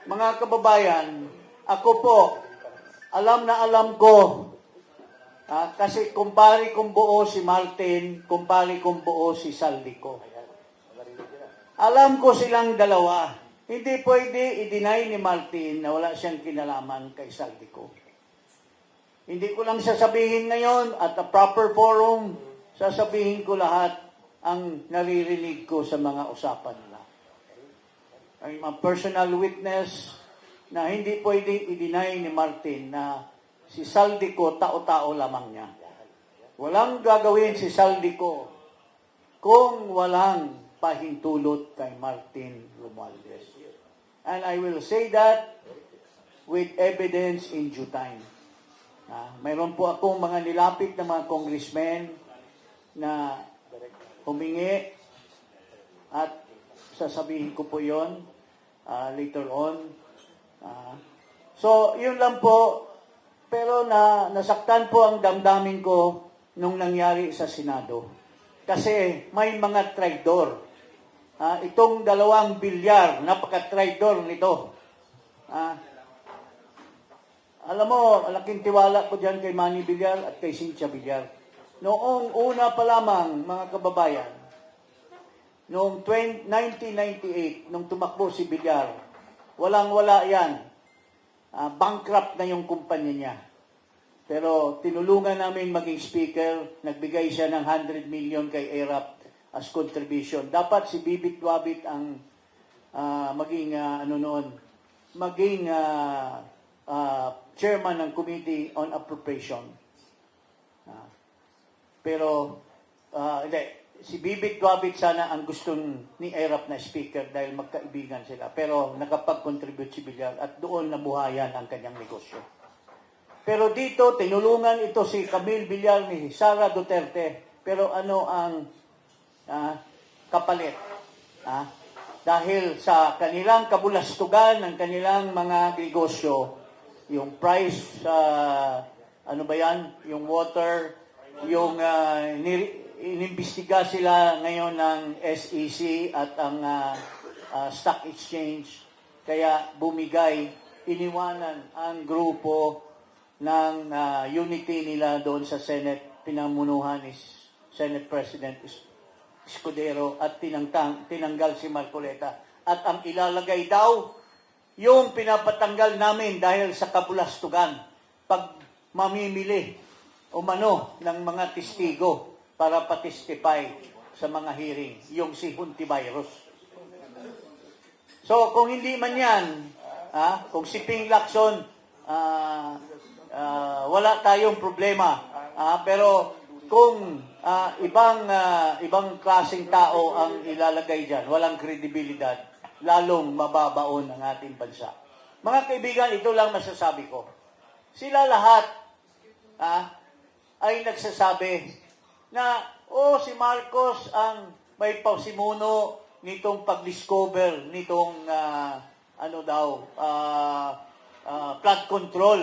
Mga kababayan, ako po, alam na alam ko, kasi kumpari kong buo si Martin, kumpari kong buo si Saldico. Alam ko silang dalawa. Hindi pwede i-deny ni Martin na wala siyang kinalaman kay Saldico. Hindi ko lang sasabihin ngayon at a proper forum, sasabihin ko lahat ang naririnig ko sa mga usapan nila. I'm a personal witness na hindi pwedeng i-deny ni Martin na si Saldico tao-tao lamang niya. Walang gagawin si Saldico kung walang pahintulot kay Martin Romualdez. And I will say that with evidence in due time. Mayroon po akong mga nilapit na mga congressmen na humingi at sasabihin ko po yon later on. So, yun lang po. Pero nasaktan po ang damdamin ko nung nangyari sa Senado. Kasi may mga traidor. Itong 2 bilyar, napaka-traidor nito. Alam mo, malaking tiwala ko dyan kay Manny Villar at kay Cynthia Villar. Noong una pa lamang, mga kababayan, noong 1998, nung tumakbo si Villar, walang-wala yan. Bankrupt na yung kumpanya niya. Pero tinulungan namin maging speaker, nagbigay siya ng 100 million kay ERAP as contribution. Dapat si Bibit Wabit ang maging chairman ng Committee on Appropriation. Pero hindi. Si Bibit Wabit sana ang gusto ni ERAP na speaker dahil magkaibigan sila. Pero nakapag-contribute si Villar at doon nabuhayan ang kanyang negosyo. Pero dito, tinulungan ito si Camille Villar ni Sara Duterte. Pero ano ang kapalit? Dahil sa kanilang kabulastugan ng kanilang mga negosyo, yung price, yung water, yung inimbestiga sila ngayon ng SEC at ang stock exchange. Kaya bumigay, iniwanan ang grupo ng unity nila doon sa Senate, pinamunuhan ni Senate President Escudero at tinanggal si Marcoleta. At ang ilalagay daw, yung pinapatanggal namin dahil sa kabulastugan, pag mamimili umano ng mga testigo para patistify sa mga hearing, yung si Hontivirus. So, kung hindi man yan, kung si Ping Lacson, wala tayong problema. Pero kung ibang klaseng tao ang ilalagay dyan, walang kredibilidad, lalong mababaon ang ating bansa. Mga kaibigan, ito lang masasabi ko. Sila lahat ay nagsasabi na, si Marcos ang may pausimuno nitong pag-discover nitong, flood control,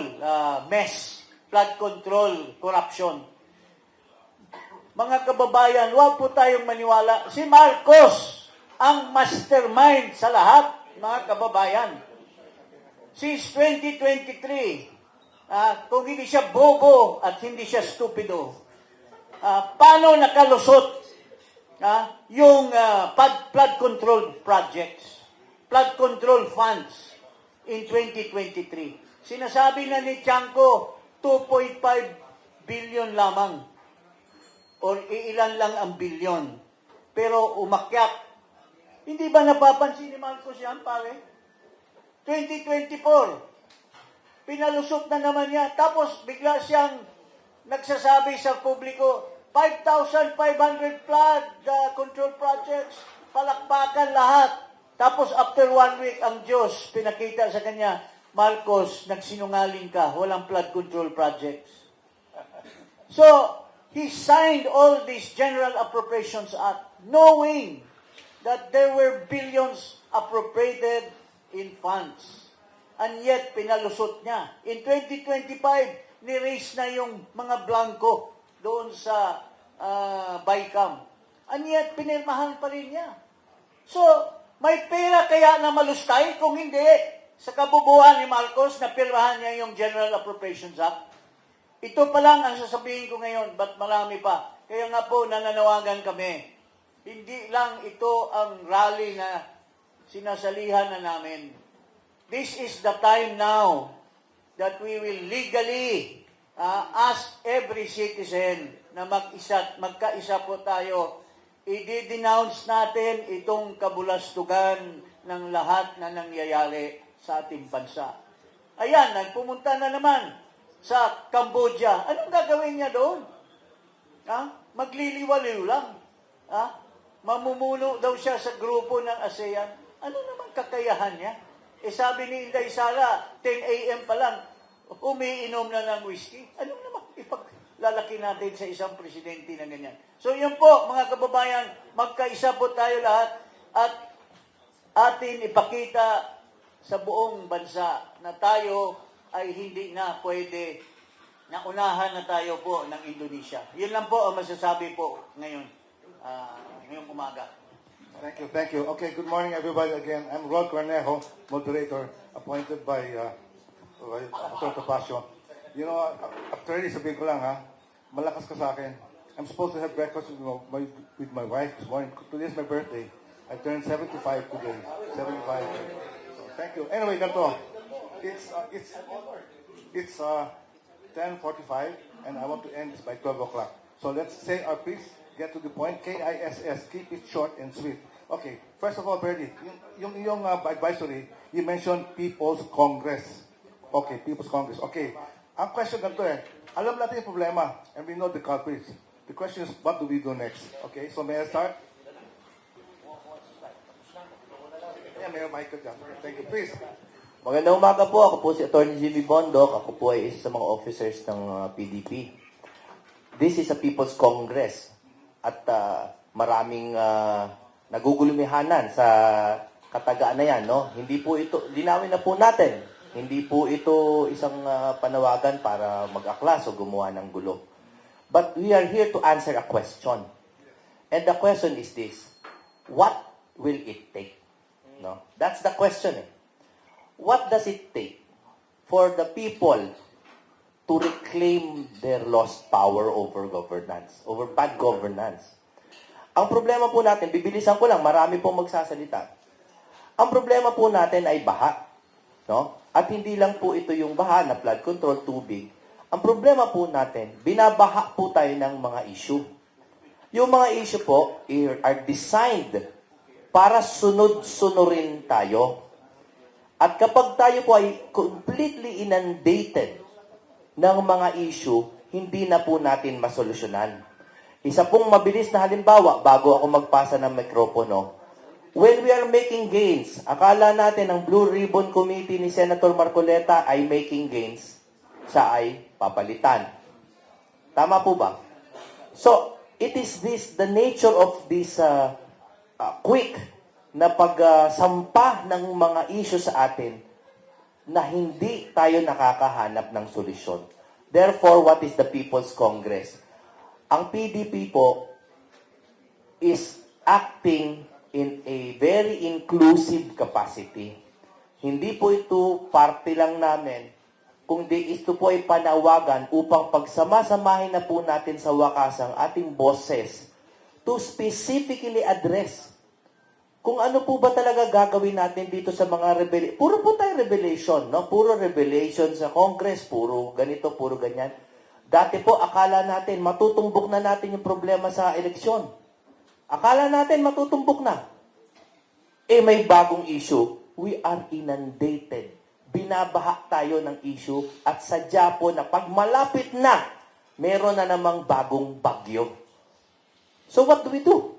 flood control, corruption. Mga kababayan, huwag po tayong maniwala. Si Marcos ang mastermind sa lahat, mga kababayan. Since 2023, kung hindi siya bobo at hindi siya stupido, paano nakalusot yung flood control projects, flood control funds in 2023. Sinasabi na ni Tiangco, 2.5 billion lamang or ilan lang ang bilyon. Pero umakyat. Hindi ba napapansin ni Marcos yan, pare? 2024, pinalusot na naman niya. Tapos bigla siyang nagsasabi sa publiko, 5,500 flood control projects, palakpakan lahat. Tapos after 1 week, ang Diyos pinakita sa kanya, Marcos, nagsinungaling ka, walang flood control projects. So, he signed all these General Appropriations Act, knowing that there were billions appropriated in funds. And yet, pinalusot niya. In 2025, ni-raise na yung mga blanco doon sa BICAM. And yet, pinirmahan pa rin niya. So, may pera kaya na malustay? Kung hindi, sa kabubuhan ni Marcos na pirmahan niya yung General Appropriations Act. Ito pa lang ang sasabihin ko ngayon, but marami pa. Kaya nga po nananawagan kami. Hindi lang ito ang rally na sinasalihan na namin. This is the time now that we will legally ask every citizen na magkaisa po tayo. I-denounce natin itong kabulastugan ng lahat na nangyayari sa ating bansa. Ayan, nagpumunta na naman sa Cambodia. Anong gagawin niya doon? Magliliwaliw lang. Mamumuno daw siya sa grupo ng ASEAN. Ano naman kakayahan niya? Sabi ni Inday Sara, 10 a.m. pa lang, umiinom na ng whiskey. Ano naman ipaglalaki natin sa isang presidente na ganyan? So yun po, mga kababayan, magkaisa po tayo lahat at atin ipakita sa buong bansa na tayo ay hindi na pwede na unahan na tayo po ng Indonesia. Yun lang po ang masasabi po ngayon, ngayong umaga. Thank you. Okay, good morning everybody again. I'm Rod Cornejo, moderator, appointed by Dr. Topacio. You know, actually sabihin ko lang malakas ka sa akin. I'm supposed to have breakfast with my wife this morning. Today is my birthday. I turned 75 today. 75. So, thank you. Anyway, ganito. It's 10:45 and I want to end this by 12 o'clock. So let's say our piece, get to the point. KISS, keep it short and sweet. Okay, first of all, Freddy, yung advisory, you mentioned People's Congress. Okay, People's Congress. Okay, ang question ganito alam natin yung problema and we know the culprits. The question is, what do we do next? Okay, so may I start? Yeah, may Michael dyan. Thank you, please. Magandang umaga po. Ako po si Atty. Jimmy Bondoc. Ako po ay isa sa mga officers ng PDP. This is a People's Congress. At maraming nagugulumihanan sa katagaan na yan. No? Hindi po ito, linawin na po natin. Hindi po ito isang panawagan para mag-aklas o gumawa ng gulo. But we are here to answer a question. And the question is this. What will it take? No? That's the question. What does it take for the people to reclaim their lost power over governance, over bad governance? Ang problema po natin, bibilisan ko lang, marami pong magsasalita. Ang problema po natin ay baha. No? At hindi lang po ito yung baha na flood control, tubig. Ang problema po natin, binabaha po tayo ng mga issue. Yung mga issue po are designed para sunod-sunurin tayo. At kapag tayo po ay completely inundated ng mga issue, hindi na po natin masolusyonan. Isa pong mabilis na halimbawa, bago ako magpasa ng mikropono, when we are making gains, akala natin ang Blue Ribbon Committee ni Senator Marcoleta ay making gains, siya ay papalitan. Tama po ba? So, it is this, the nature of this quick na pagsampa ng mga issue sa atin na hindi tayo nakakahanap ng solusyon. Therefore, what is the People's Congress? Ang PDP po is acting in a very inclusive capacity. Hindi po ito parte lang namin, kundi ito po ay panawagan upang pagsama-samahin na po natin sa wakas ang ating boses to specifically address kung ano po ba talaga gagawin natin dito sa mga revelation. Puro po tayo revelation, no? Puro revelation sa Congress, puro ganito, puro ganyan. Dati po, akala natin, matutumbok na natin yung problema sa eleksyon. Akala natin, matutumbok na. May bagong issue. We are inundated. Binabaha tayo ng issue at sadya po na pag malapit na, meron na namang bagong bagyo. So what do we do?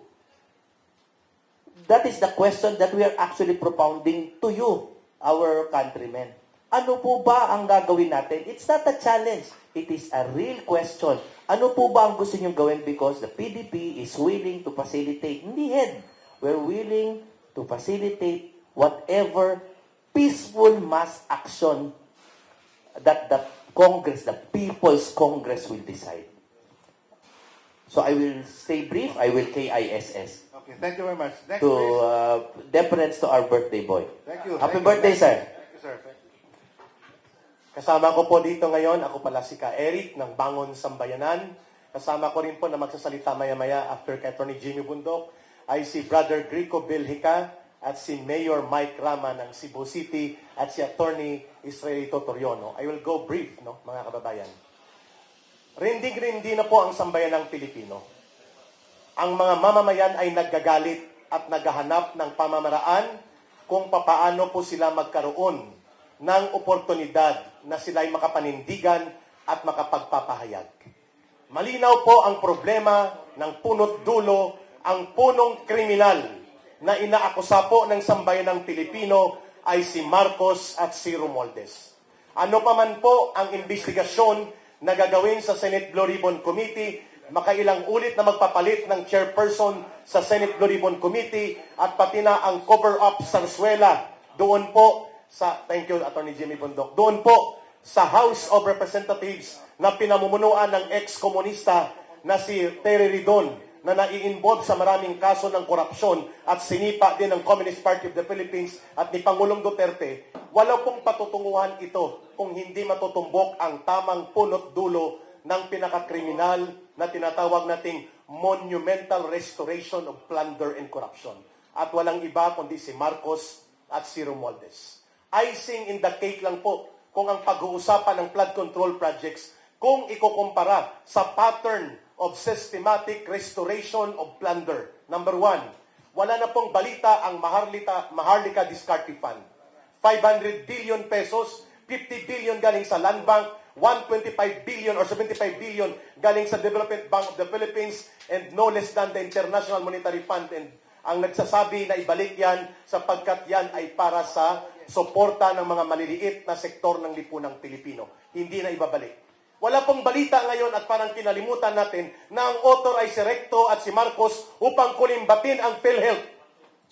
That is the question that we are actually propounding to you, our countrymen. Ano po ba ang gagawin natin? It's not a challenge. It is a real question. Ano po ba ang gusto niyong gawin? Because the PDP is willing to facilitate. Hindi head. We're willing to facilitate whatever peaceful mass action that the Congress, the People's Congress will decide. So I will stay brief. I will KISS. Okay, thank you very much. Next, To please. deference to our birthday boy. Thank you. Happy Thank you. birthday, sir. Thank you, sir. Kasama ko po dito ngayon, ako pala si Ka Eric ng Bangon Sambayanan. Kasama ko rin po na magsasalita maya-maya after kay Atty. Jimmy Bundok ay si Brother Grico Belhica at si Mayor Mike Rama ng Cebu City at si Atty. Israelito Toriono. I will go brief, no, mga kababayan. Rinding-rindi na po ang sambayanang Pilipino. Ang mga mamamayan ay naggagalit at naghahanap ng pamamaraan kung papaano po sila magkaroon ng oportunidad na sila'y makapanindigan at makapagpapahayag. Malinaw po ang problema ng punot dulo, ang punong kriminal na inaakusa po ng sambayanang Pilipino ay si Marcos at si Romualdez. Ano pa man po ang investigasyon na gagawin sa Senate Blue Ribbon Committee, makailang ulit na magpapalit ng chairperson sa Senate Blue Ribbon Committee at pati na ang cover-up Sarsuela doon po sa, thank you Atty. Jimmy Bundok, doon po sa House of Representatives na pinamumunuan ng ex-komunista na si Terry Ridon na nai-involve sa maraming kaso ng korupsyon at sinipa din ng Communist Party of the Philippines at ni Pangulong Duterte, wala pong patutunguhan ito kung hindi matutumbok ang tamang punot dulo ng pinakakriminal na tinatawag nating monumental restoration of plunder and corruption. At walang iba kundi si Marcos at si Romualdez. Icing in the cake lang po kung ang pag-uusapan ng flood control projects kung ikukumpara sa pattern of systematic restoration of plunder. Number 1, wala na pong balita ang Maharlika Discarte Fund. 500 billion pesos, 50 billion galing sa Land Bank, 125 billion or 75 billion galing sa Development Bank of the Philippines, and no less than the International Monetary Fund. And ang nagsasabi na ibalik yan sapagkat yan ay para sa suporta ng mga maliliit na sektor ng lipunang Pilipino. Hindi na ibabalik. Wala pong balita ngayon at parang kinalimutan natin na ang author ay si Recto at si Marcos upang kulimbatin ang PhilHealth.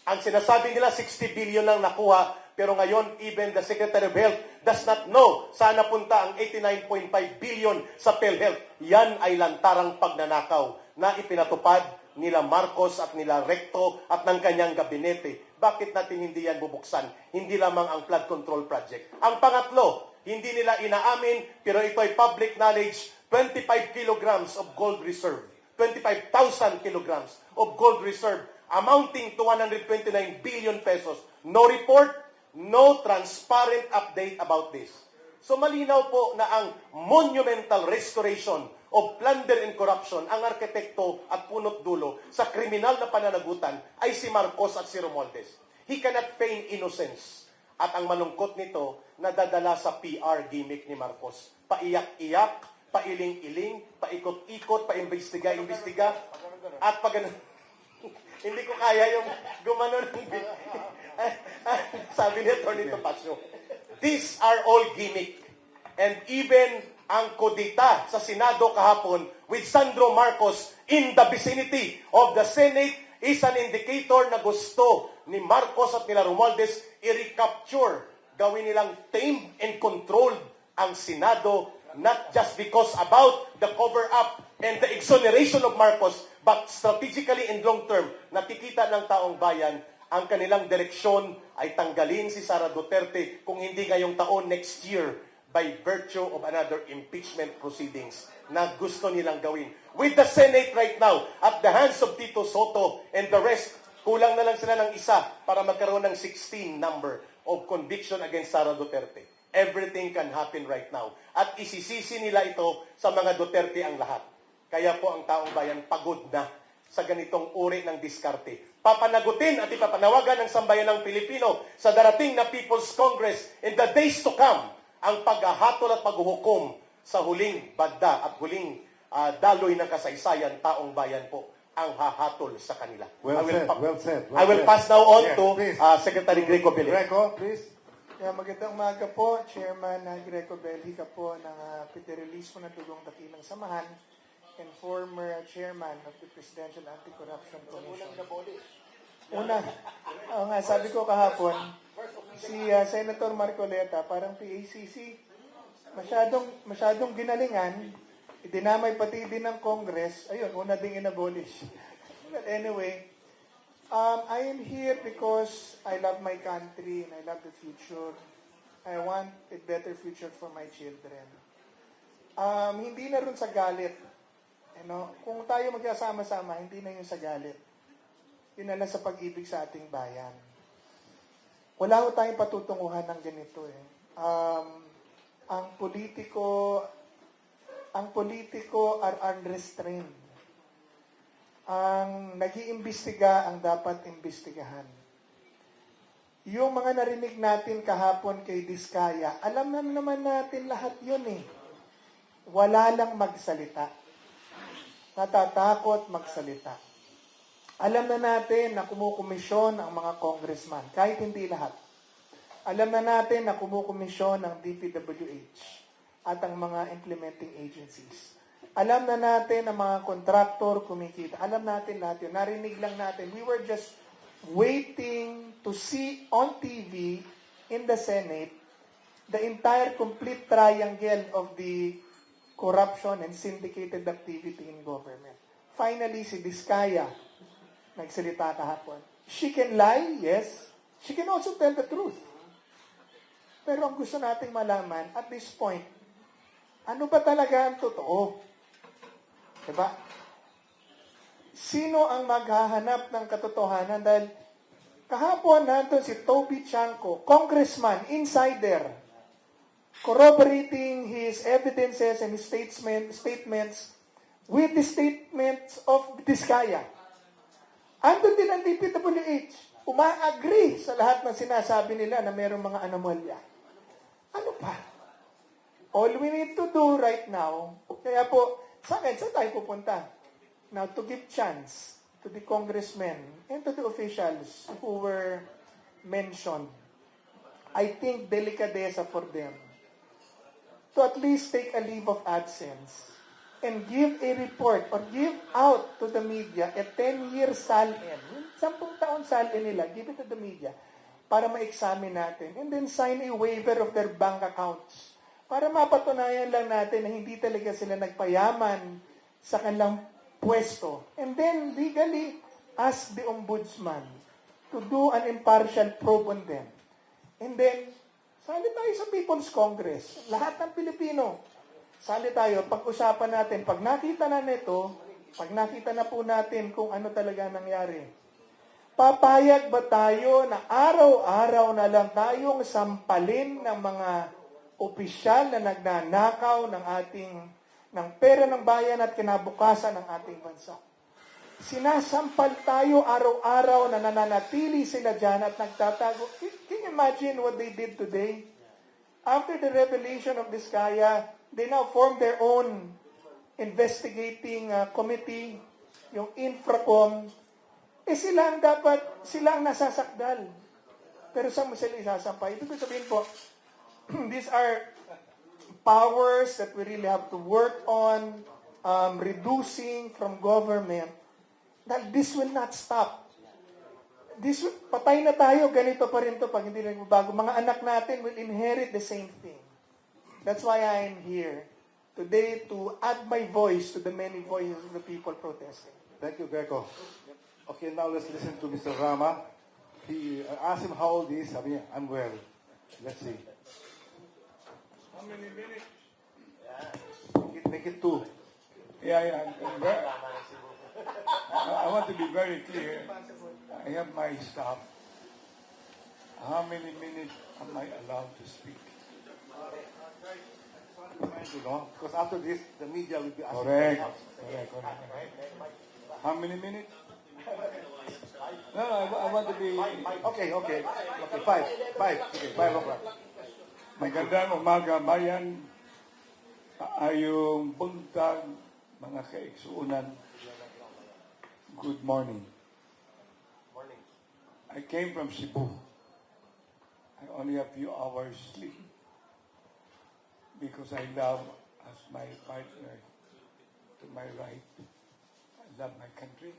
Ang sinasabi nila 60 billion lang nakuha, pero ngayon even the Secretary of Health does not know saan napunta ang 89.5 billion sa PhilHealth. Yan ay lantarang pagnanakaw na ipinatupad nila Marcos at nila Recto at ng kanyang gabinete. Bakit natin hindi yan bubuksan? Hindi lamang ang flood control project. Ang pangatlo, hindi nila inaamin, pero ito ay public knowledge, 25 kilograms of gold reserve. 25,000 kilograms of gold reserve amounting to 129 billion pesos. No report, no transparent update about this. So malinaw po na ang monumental restoration of plunder and corruption, ang arkitekto at punot dulo sa kriminal na pananagutan ay si Marcos at si Romualdez. He cannot feign innocence. At ang malungkot nito, nadadala sa PR gimmick ni Marcos. Paiyak-iyak, pailing-iling, paikot-ikot, paimbestiga-imbestiga, at pag hindi ko kaya yung gumanon. Sabi ni Atty. Topacio, these are all gimmick. And even ang kodita sa Senado kahapon with Sandro Marcos in the vicinity of the Senate is an indicator na gusto ni Marcos at nila Romualdez i-recapture, gawin nilang tamed and controlled ang Senado, not just because about the cover-up and the exoneration of Marcos, but strategically and long-term, nakikita ng taong bayan, ang kanilang direksyon ay tanggalin si Sara Duterte kung hindi ngayong taon, next year, by virtue of another impeachment proceedings na gusto nilang gawin. With the Senate right now, at the hands of Tito Soto and the rest, kulang na lang sila ng isa para magkaroon ng 16 number of conviction against Sara Duterte. Everything can happen right now. At isisisi nila ito sa mga Duterte ang lahat. Kaya po ang taong bayan pagod na sa ganitong uri ng diskarte. Papanagutin at ipapanawagan ng sambayanang Pilipino sa darating na People's Congress in the days to come ang paghahatol at paghuhukom sa huling badda at huling daloy ng kasaysayan, taong bayan po ang hahatol sa kanila. Well said. I will pass now on Yes, to please. Secretary Grico Belhica. Greco, please. Magandang umaga po, Chairman Greco Belhica po ng Federalismo ng Tugong Dakilang Samahan and former Chairman of the Presidential Anti-Corruption Commission. Nga, sabi ko kahapon, si Senator Marcoleta, parang PACC, masyadong ginalingan, dinamay pati din ng Congress, ayun, una ding inabolish. But anyway, I am here because I love my country and I love the future. I want a better future for my children. Hindi na rin sa galit. Kung tayo magsasama-sama, hindi na yun sa galit. Yun na lang sa pag-ibig sa ating bayan. Wala ko tayong patutunguhan ng ganito eh. Ang politiko are unrestrained. Ang nag-iimbestiga ang dapat imbestigahan. Yung mga narinig natin kahapon kay Diskaya, alam na naman natin lahat yun eh. Wala lang magsalita. Natatakot magsalita. Alam na natin na kumukomisyon ang mga congressman, kahit hindi lahat. Alam na natin na kumukomisyon ang DPWH at ang mga implementing agencies. Alam na natin na mga kontraktor kumikita. Alam natin lahat yun. Narinig lang natin. We were just waiting to see on TV in the Senate the entire complete triangle of the corruption and syndicated activity in government. Finally, si Diskaya nagsalita kahapon. She can lie, yes. She can also tell the truth. Pero ang gusto nating malaman at this point, ano ba talaga ang totoo? Diba? Sino ang maghahanap ng katotohanan? Dahil kahapon nandun si Toby Chanco, congressman, insider, corroborating his evidences and his statements with the statements of Diskaya. Andun din ang DPWH. Uma-agree sa lahat ng sinasabi nila na mayroong mga anomalya. Ano pa? All we need to do right now, kaya po, saan tayo pupunta? Now, to give chance to the congressmen and to the officials who were mentioned, I think delicadeza for them to at least take a leave of absence and give a report or give out to the media a 10-year SALN. 10 taon SALN nila, give it to the media para ma-examine natin and then sign a waiver of their bank accounts para mapatunayan lang natin na hindi talaga sila nagpayaman sa kanilang pwesto. And then legally ask the ombudsman to do an impartial probe on them. And then, sali tayo sa People's Congress. Lahat ng Pilipino, sali tayo, pag-usapan natin, pag nakita na nito, pag nakita na po natin kung ano talaga nangyari, papayag ba tayo na araw-araw na lang tayong sampalin ng mga opisyal na nagnanakaw ng pera ng bayan at kinabukasan ng ating bansa? Sinasampal tayo araw-araw na nananatili sila dyan at nagtatago. Can you imagine what they did today? After the revelation of Diskaya, they now formed their own investigating committee, yung Infracom. Sila ang nasasakdal. Pero saan mo sila isasampay? Ibig sabihin po, these are powers that we really have to work on reducing from government. That this will not stop. Patay na tayo, ganito pa rin to pag hindi nagbabago. Mga anak natin will inherit the same thing. That's why I am here today to add my voice to the many voices of the people protesting. Thank you, Greco. Okay, now let's listen to Mr. Rama. I asked him how old he is. I'm well. Let's see. How many minutes? Make it 2. Yeah. I want to be very clear. I have my staff. How many minutes am I allowed to speak? Because after this, the media will be asking. Correct. How many minutes? No, I want to be... Okay. 5. Okay, 5 o'clock. Magandang umaga, bayan. Ayong buntag, mga kaigsuunan. Good morning. I came from Cebu. I only have a few hours sleep because I love, as my partner to my right, I love my country.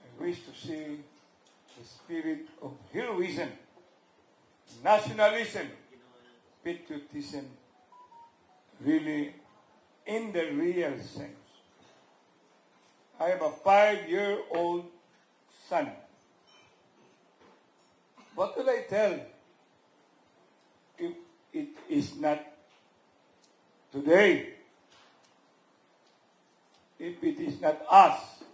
I wish to see the spirit of heroism, nationalism, patriotism, really in the real sense. I have a 5-year-old son. What will I tell it is not today, if it is not us,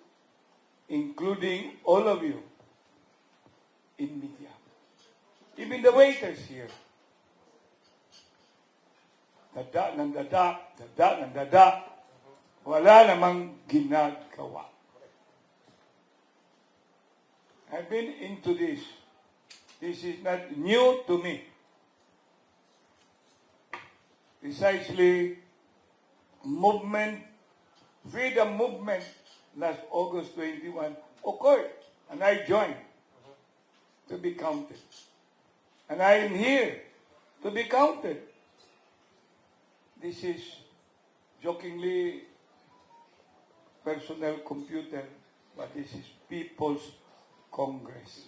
including all of you in media, even the waiters here, dada ng dada, wala namang ginagawa. I've been into this. This is not new to me. Precisely, freedom movement last August 21 occurred, and I joined to be counted. And I am here to be counted. This is jokingly personnel computer, but this is People's Congress.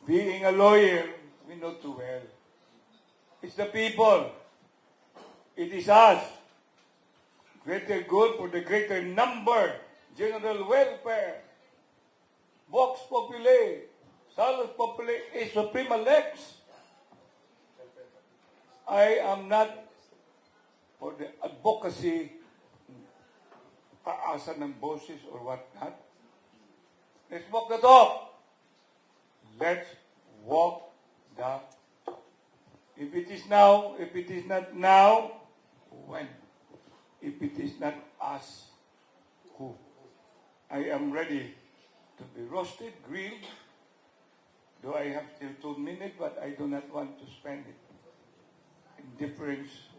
Being a lawyer, we know too well. It's the people. It is us. Greater good for the greater number. General welfare. Vox populi. Salus populi is suprema lex. I am not for the advocacy, taasan ng boses or whatnot. Let's walk the talk. Let's walk the talk. If it is now, if it is not now, when? If it is not us, who? I am ready to be roasted, grilled. Though I have still 2 minutes, but I do not want to spend it. Indifference.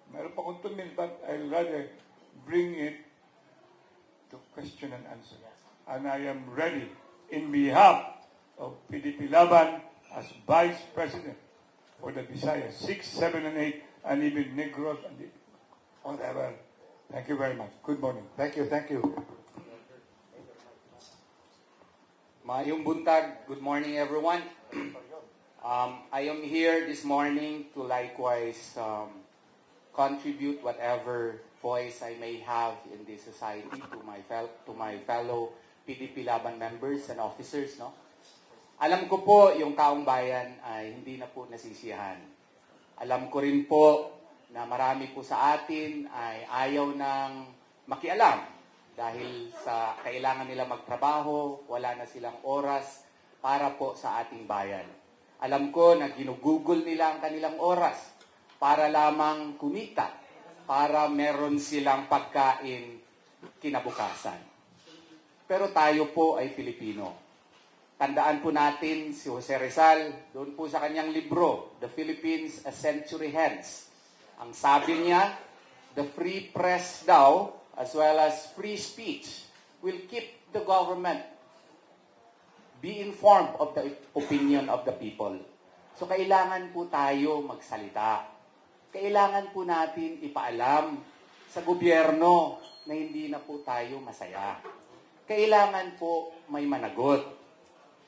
Meron pa akong 2 minutes, but I'll rather bring it to question and answer. And I am ready, in behalf of PDP Laban, as Vice President for the Visayas, 6, 7, and 8, and even Negros, and whatever. Thank you very much. Good morning. Thank you, thank you. Maayong buntag. Good morning, everyone. I am here this morning to likewise contribute whatever voice I may have in this society to my fellow PDP Laban members and officers. No? Alam ko po yung taong bayan ay hindi na po nasisiyahan. Alam ko rin po na marami po sa atin ay ayaw ng makialam dahil sa kailangan nila magtrabaho, wala na silang oras para po sa ating bayan. Alam ko na ginugugol nila ang kanilang oras para lamang kumita, para meron silang pagkain kinabukasan. Pero tayo po ay Pilipino. Tandaan po natin si Jose Rizal, doon po sa kanyang libro, The Philippines a Century Hence. Ang sabi niya, the free press daw, as well as free speech, will keep the government be informed of the opinion of the people. So kailangan po tayo magsalita. Kailangan po natin ipaalam sa gobyerno na hindi na po tayo masaya. Kailangan po may managot.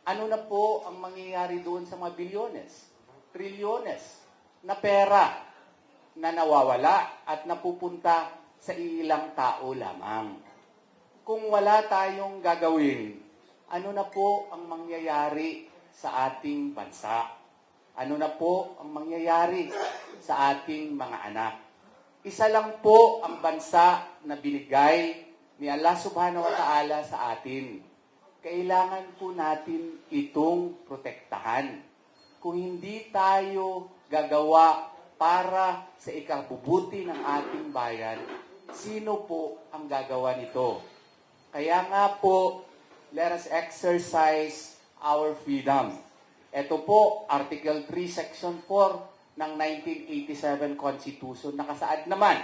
Ano na po ang mangyayari doon sa mga bilyones, trilyones na pera na nawawala at napupunta sa ilang tao lamang? Kung wala tayong gagawin, ano na po ang mangyayari sa ating bansa? Ano na po ang mangyayari sa ating mga anak? Isa lang po ang bansa na binigay ni Allah Subhanahu wa Ta'ala sa atin. Kailangan po natin itong protektahan. Kung hindi tayo gagawa para sa ikabubuti ng ating bayan, sino po ang gagawa nito? Kaya nga po, let us exercise our freedom. Ito po, Article 3, Section 4 ng 1987 Constitution, nakasaad naman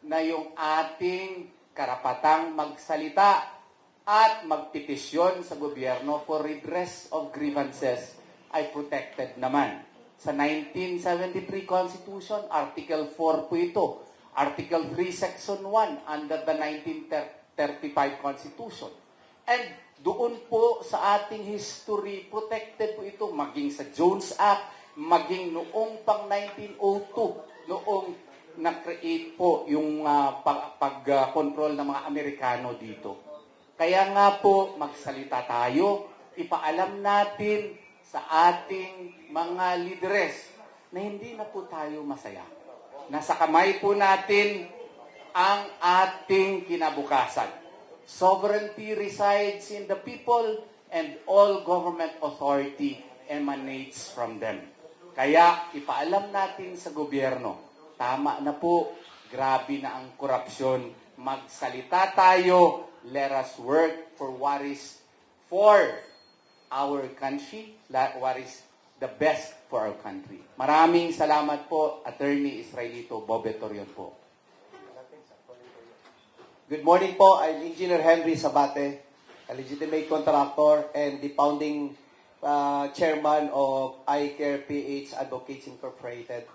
na yung ating karapatang magsalita at magpetisyon sa gobyerno for redress of grievances ay protected naman. Sa 1973 Constitution, Article 4 po ito. Article 3, Section 1 under the 1935 Constitution. And doon po sa ating history, protected po ito, maging sa Jones Act, maging noong pang 1902, noong na-create po yung pag-control ng mga Amerikano dito. Kaya nga po, magsalita tayo, ipaalam natin sa ating mga lideres na hindi na po tayo masaya. Nasa kamay po natin ang ating kinabukasan. Sovereignty resides in the people and all government authority emanates from them. Kaya ipaalam natin sa gobyerno, tama na po, grabe na ang korupsyon. Magsalita tayo, let us work for what is for our country, what is the best for our country. Maraming salamat po, Attorney Israelito Bobetorion po. Good morning po. I'm Engineer Henry Sabate, a legitimate contractor and the founding chairman of iCare PH Advocates Incorporated.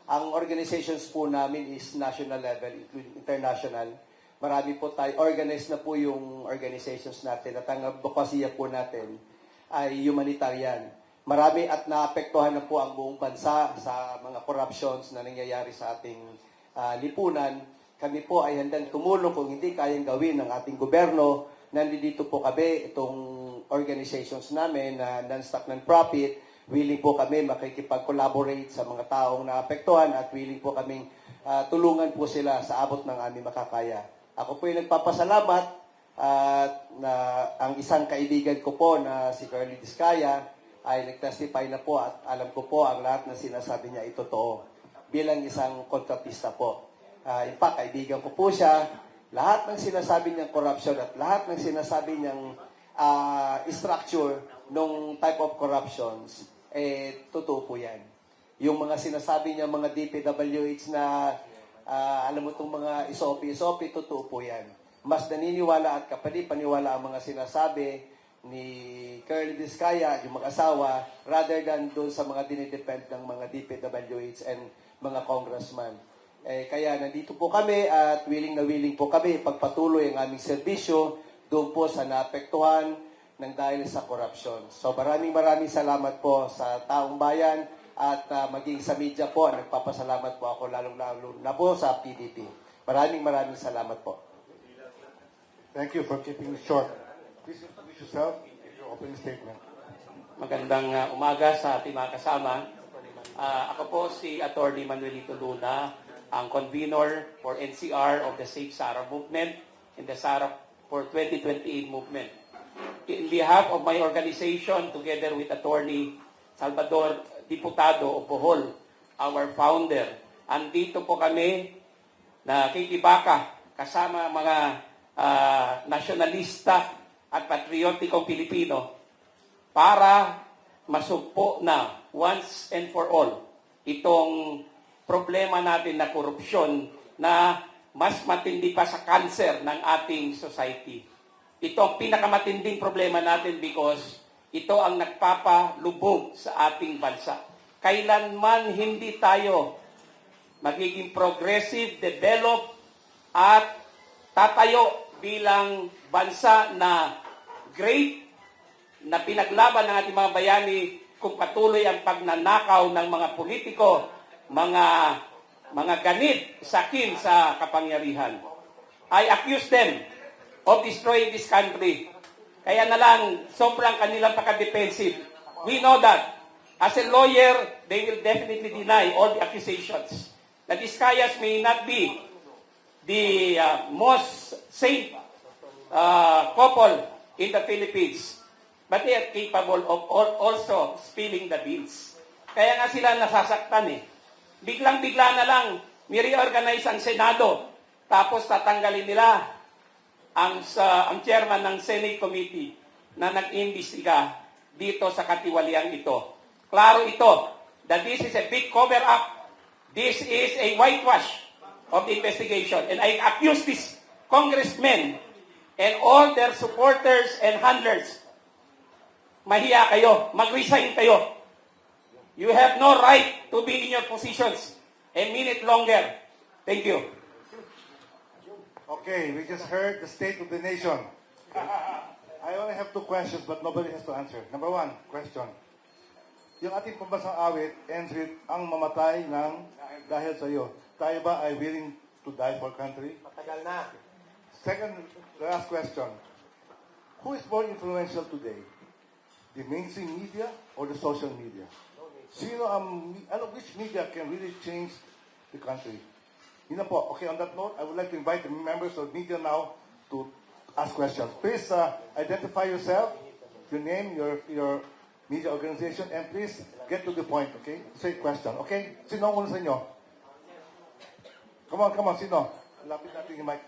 Ang organizations po namin is national level, including international. Marami po tayo, organized na po yung organizations natin at ang advokasya po natin ay humanitarian. Marami at naapektuhan na po ang buong bansa sa mga corruptions na nangyayari sa ating lipunan. Kami po ay handang tumulong kung hindi kayang gawin ng ating gobyerno. Nandito po kami, itong organizations namin na non-stock, non-profit. Willing po kami makikipag-collaborate sa mga taong naapektuhan at willing po kaming tulungan po sila sa abot ng aming makakaya. Ako po ay nagpapasalamat at ang isang kaibigan ko po na si Curly Discaya ay nag-testify na po at alam ko po ang lahat na sinasabi niya ay totoo bilang isang kontratista po. In fact, kaibigan ko po siya. Lahat ng sinasabi niyang corruption at lahat ng sinasabi niyang structure ng type of corruptions, totoo po yan. Yung mga sinasabi niya, mga DPWH na, alam mo itong mga SOP, totoo po yan. Mas naniniwala at kapani-paniwala ang mga sinasabi ni Curly Discaya, yung mag-asawa, rather than doon sa mga dinidepend ng mga DPWH and mga congressman. Kaya nandito po kami at willing na willing po kami pagpatuloy ang aming serbisyo doon po sa naapektuhan ng dahil sa corruption. So maraming salamat po sa taong bayan at maging sa media po. Nagpapasalamat po ako lalong-lalo na po sa PDP. Maraming salamat po. Thank you for keeping it short. Please introduce yourself, your opening statement. Magandang umaga sa ating mga kasama. Ako po si Attorney Manuelito Luna, ang convener for NCR of the Save Sara Movement and the Sara for 2028 Movement. In behalf of my organization, together with Attorney Salvador Diputado of Bohol, our founder, andito po kami na kikibaka kasama mga nasyonalista at patriotikong Pilipino para masugpo na once and for all itong problema natin na korupsyon na mas matindi pa sa cancer ng ating society. Ito ang pinakamatinding problema natin because ito ang nagpapalubog sa ating bansa. Kailanman hindi tayo magiging progressive, develop, at tatayo bilang bansa na great, na pinaglaban ng ating mga bayani kung patuloy ang pagnanakaw ng mga politiko, mga ganit sakin sa kapangyarihan. I accuse them of destroying this country. Kaya na lang, sobrang kanilang pagka-defensive. We know that. As a lawyer, they will definitely deny all the accusations. The Discayas may not be the most safe couple in the Philippines, but they are capable of also spilling the beans. Kaya nga sila nasasaktan eh. Biglang-bigla na lang, ni-reorganize ang Senado, tapos tatanggalin nila ang chairman ng Senate Committee na nag-imbestiga dito sa katiwaliang ito. Klaro ito, that this is a big cover-up. This is a whitewash of the investigation. And I accuse these congressmen and all their supporters and handlers. Mahiya kayo, mag-resign kayo. You have no right to be in your positions a minute longer. Thank you. Okay, we just heard the state of the nation. I only have 2 questions but nobody has to answer. Number 1, question. Yung ating pambansang awit ends with ang mamatay ng dahil sa iyo. Tayo ba ay willing to die for country? Matagal na. Second, last question. Who is more influential today? The mainstream media or the social media? Sino which media can really change the country? Yun na po. Okay, on that note, I would like to invite the members of media now to ask questions. Please identify yourself, your name, your media organization, and please get to the point, okay? Say question, okay? Sino ang una sa inyo? Come on, sino? Lapit natin yung mic.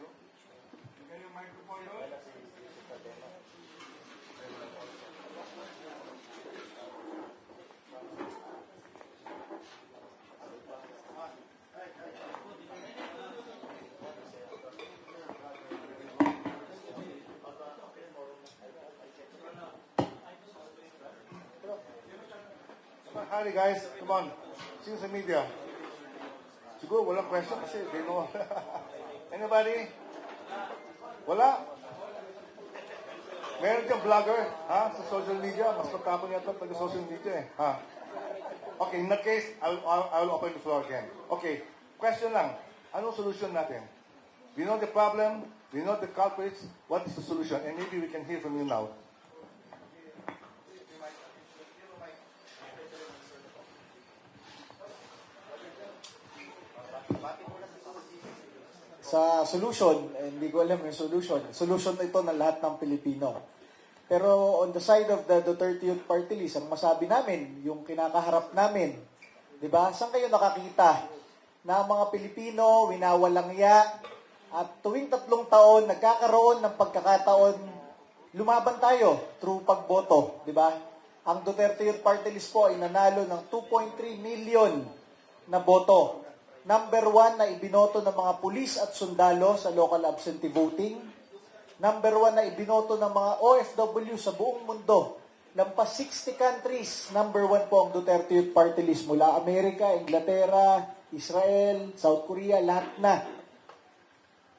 Hi guys, come on. Sino sa media? Siguro walang question kasi they know. Anybody? Wala? Meron diyang vlogger, ha? Sa social media. Mas matapon yata taga social media eh. Ha? Okay, in that case, I'll open the floor again. Okay, question lang. Anong solution natin? We know the problem, we know the culprits, what is the solution? And maybe we can hear from you now. Sa solution, hindi ko alam yung solution. Solution na ito ng lahat ng Pilipino. Pero on the side of the Duterte Youth Party List, ang masabi namin, yung kinakaharap namin, di ba? Saan kayo nakakita na ang mga Pilipino, winawalang ya, at tuwing 3 taon, nagkakaroon ng pagkakataon, lumaban tayo through pagboto, di ba? Ang Duterte Youth Party List po ay nanalo ng 2.3 million na boto. Number 1 na ibinoto ng mga pulis at sundalo sa local absentee voting. Number 1 na ibinoto ng mga OFW sa buong mundo. Lampas 60 countries, number 1 po ang Duterte Youth Party List. Mula Amerika, Inglaterra, Israel, South Korea, lahat na.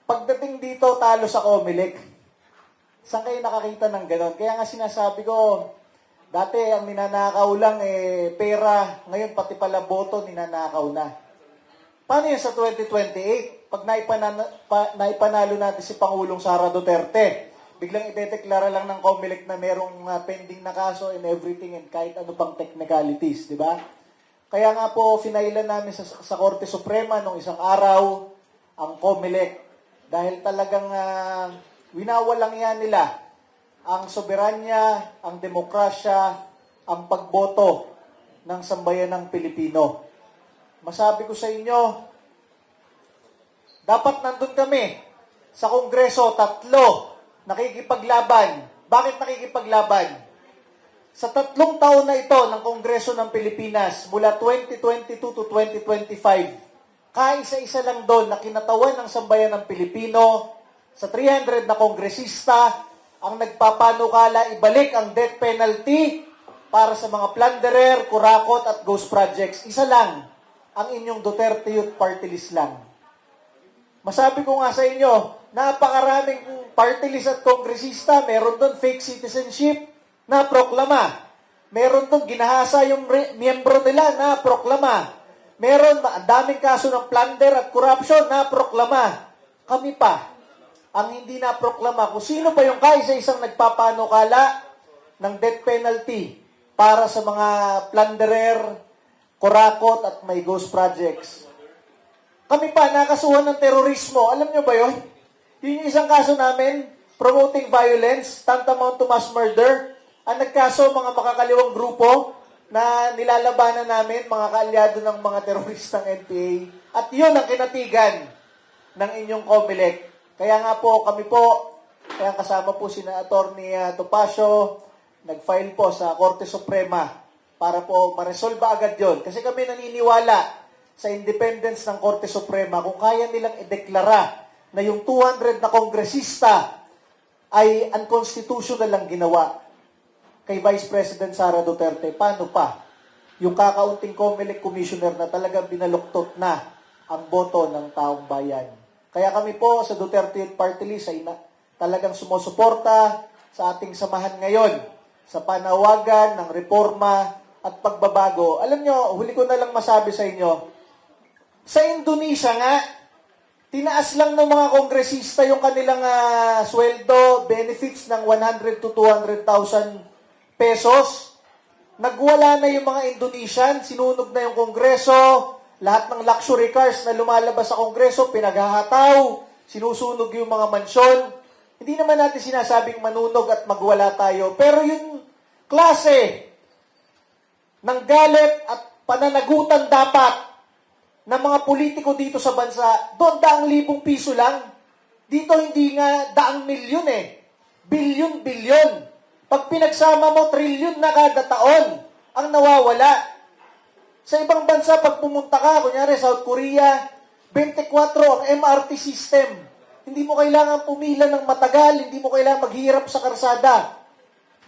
Pagdating dito, talo sa COMELEC. Saan kayo nakakita ng ganon? Kaya nga sinasabi ko, dati ang ninanakaw lang pera, ngayon pati pala boto ninanakaw na. Paano yun sa 2028? Pag naipanalo natin si Pangulong Sara Duterte, biglang idedeklara lang ng COMELEC na merong pending na kaso and everything and kahit ano pang technicalities, di ba? Kaya nga po, finailan namin sa Korte Suprema nung isang araw ang COMELEC dahil talagang winawalang yan nila ang soberanya, ang demokrasya, ang pagboto ng sambayan ng Pilipino. Masabi ko sa inyo, dapat nandun kami sa Kongreso, 3, nakikipaglaban. Bakit nakikipaglaban? Sa 3 taon na ito ng Kongreso ng Pilipinas, mula 2022 to 2025, kaisa-isa lang doon na kinatawan ng sambayan ng Pilipino, sa 300 na kongresista, ang nagpapanukala ibalik ang death penalty para sa mga plunderer, kurakot at ghost projects. Isa lang, ang inyong Duterte Youth Party List lang. Masabi ko nga sa inyo, napakaraming party list at kongresista, meron doon fake citizenship na proklama. Meron doon ginahasa yung miyembro nila na proklama. Meron, ang daming kaso ng plunder at corruption na proklama. Kami pa, ang hindi na proklama. Kung sino pa yung kaisa-isang nagpapanukala ng death penalty para sa mga plunderer, kurakot at may ghost projects. Kami pa, nakasuhan ng terorismo. Alam nyo ba yun? Yun yung isang kaso namin, promoting violence, tantamount to mass murder. Ang nagkaso, mga makakaliwang grupo na nilalabanan namin, mga kaalyado ng mga teroristang NPA. At yun ang kinatigan ng inyong COMELEC. Kaya nga po, kami po, kaya kasama po si Atty. Topacio, nag-file po sa Korte Suprema para po ma-resolve agad yon. Kasi kami naniniwala sa independence ng Korte Suprema kung kaya nilang ideklara na yung 200 na kongresista ay unconstitutional lang ginawa kay Vice President Sara Duterte. Paano pa yung kakaunting COMELEC commissioner na talagang binaluktot na ang boto ng taong bayan? Kaya kami po sa Duterte Youth Party List ay talagang sumusuporta sa ating samahan ngayon sa panawagan ng reforma at pagbabago. Alam nyo, huli ko na lang masabi sa inyo, sa Indonesia nga, tinaas lang ng mga kongresista yung kanilang sweldo, benefits ng 100 to 200,000 pesos. Nagwala na yung mga Indonesian, sinunog na yung Kongreso, lahat ng luxury cars na lumalabas sa Kongreso, pinaghahataw, sinusunog yung mga mansyon. Hindi naman natin sinasabing manunog at magwala tayo. Pero yung klase ng galit at pananagutan dapat ng mga politiko dito sa bansa, doon daang libong piso lang. Dito hindi nga daang milyon Bilyon. Pag pinagsama mo, trilyon na kada taon ang nawawala. Sa ibang bansa, pag pumunta ka, kunyari South Korea, 24 ang MRT system. Hindi mo kailangan pumila ng matagal, hindi mo kailangan maghirap sa karsada.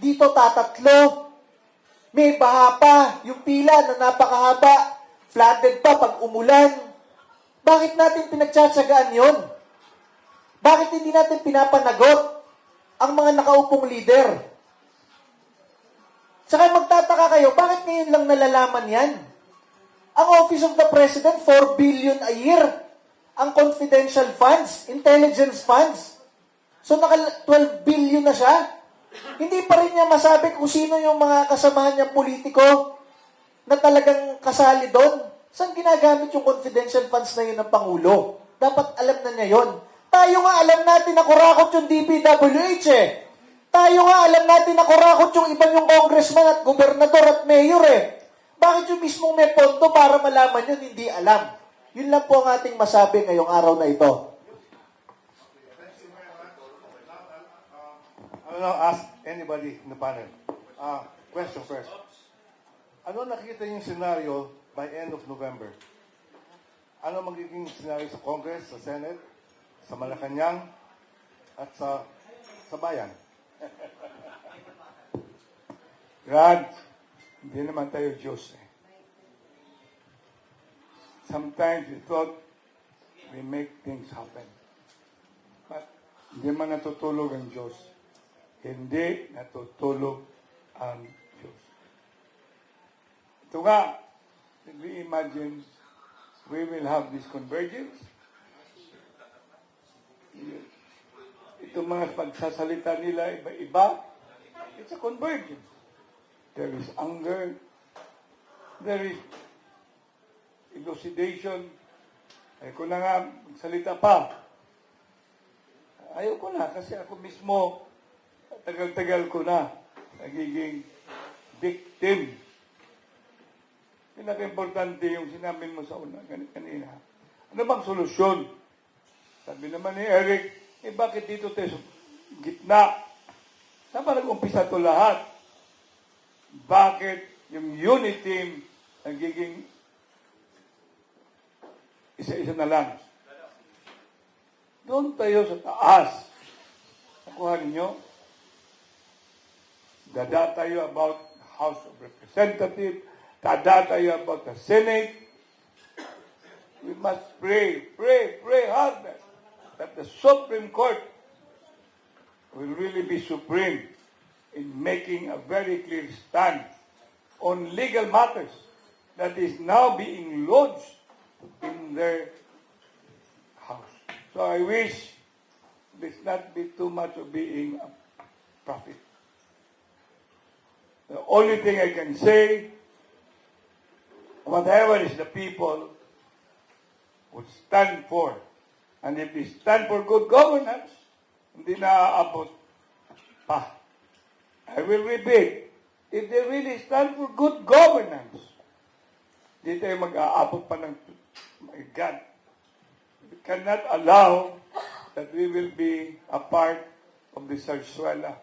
Dito, tatatlo. May baha pa, yung pila na napakahaba, flooded pa pag umulan. Bakit natin pinagtsatsagaan yon? Bakit hindi natin pinapanagot ang mga nakaupong leader? Saka magtataka kayo, bakit ngayon lang nalalaman yan? Ang Office of the President, 4 billion a year. Ang confidential funds, intelligence funds. So, naka 12 billion na siya. Hindi pa rin niya masabi kung sino yung mga kasamahan niyang politiko na talagang kasali doon. Saan ginagamit yung confidential funds na yun ng Pangulo? Dapat alam na niya yun. Tayo nga alam natin na kurakot yung DPWH eh. Tayo nga alam natin na kurakot yung iba yung congressman at gobernador at mayor eh. Bakit yung mismong may pondo para malaman yun, hindi alam. Yun lang po ang ating masabi ngayong araw na ito. I will now ask anybody in the panel. Question first. Ano nakikita yung scenario by end of November? Ano magiging scenario sa Congress, sa Senate, sa Malacanang, at sa bayan? Brad, hindi naman tayo Diyos eh. Sometimes we thought we make things happen. But hindi man natutulog ang Diyos. Hindi natutulog ang Diyos. Ito nga, we imagine we will have this convergence. Itong mga pagsasalita nila iba-iba, it's a convergence. There is anger, there is elucidation. Ayaw ko na nga magsalita pa. Ayaw ko na kasi ako mismo, tagal-tagal ko na nagiging victim. Pinaka-importante yung sinabi mo sa una kanina. Ano bang solusyon? Sabi naman ni Eric, bakit dito tayo sa gitna? Saan ba nag-umpisa ito lahat? Bakit yung unit team nagiging isa-isa na lang? Doon tayo sa taas. Nakuha ninyo? Dada tayo about House of Representatives. Dada tayo about the Senate. We must pray hard that the Supreme Court will really be supreme in making a very clear stand on legal matters that is now being lodged in their house. So I wish this not be too much of being a prophet. The only thing I can say, whatever is the people would stand for, and if they stand for good governance, hindi na aabot pa. I will repeat, if they really stand for good governance, hindi tayo mag-aabot pa ng, my God, we cannot allow that we will be a part of the Zarzuela.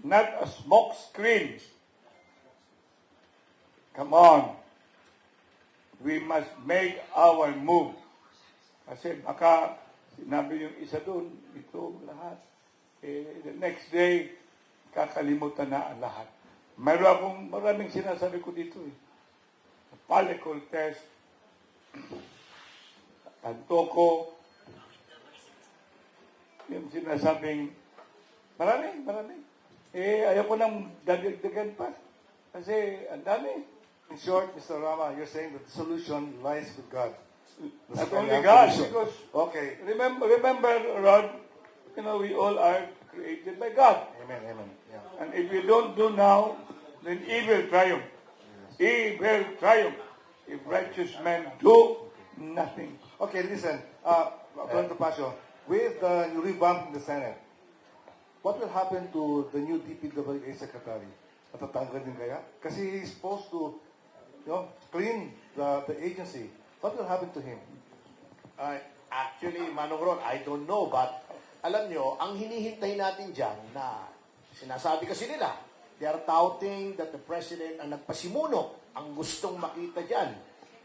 Not a smoke screen. Come on. We must make our move. Kasi baka sinabi yung isa doon, ito lahat. The next day, kakalimutan na ang lahat. Maraming sinasabi ko dito eh. Follicle test, tantoko, yung sinasabing, marami. Ayaw ko nang dadagdagan pa. Kasi ang dami. In short, Mr. Rama, you're saying that the solution lies with God. Not only God, Solution. because Okay. remember, Rod, we all are created by God. Amen. Yeah. And if we don't do now, then evil triumph. Evil triumph. If righteous men do nothing. Okay, listen, Attorney Topacio, with the revamp in the Senate, what will happen to the new DPWA secretary? Matatanggal din kaya? Kasi he's supposed to, clean the agency. What will happen to him? Actually, Manong Ron, I don't know, but alam nyo, ang hinihintay natin dyan na sinasabi kasi nila, they are touting that the President ang nagpasimuno, ang gustong makita dyan.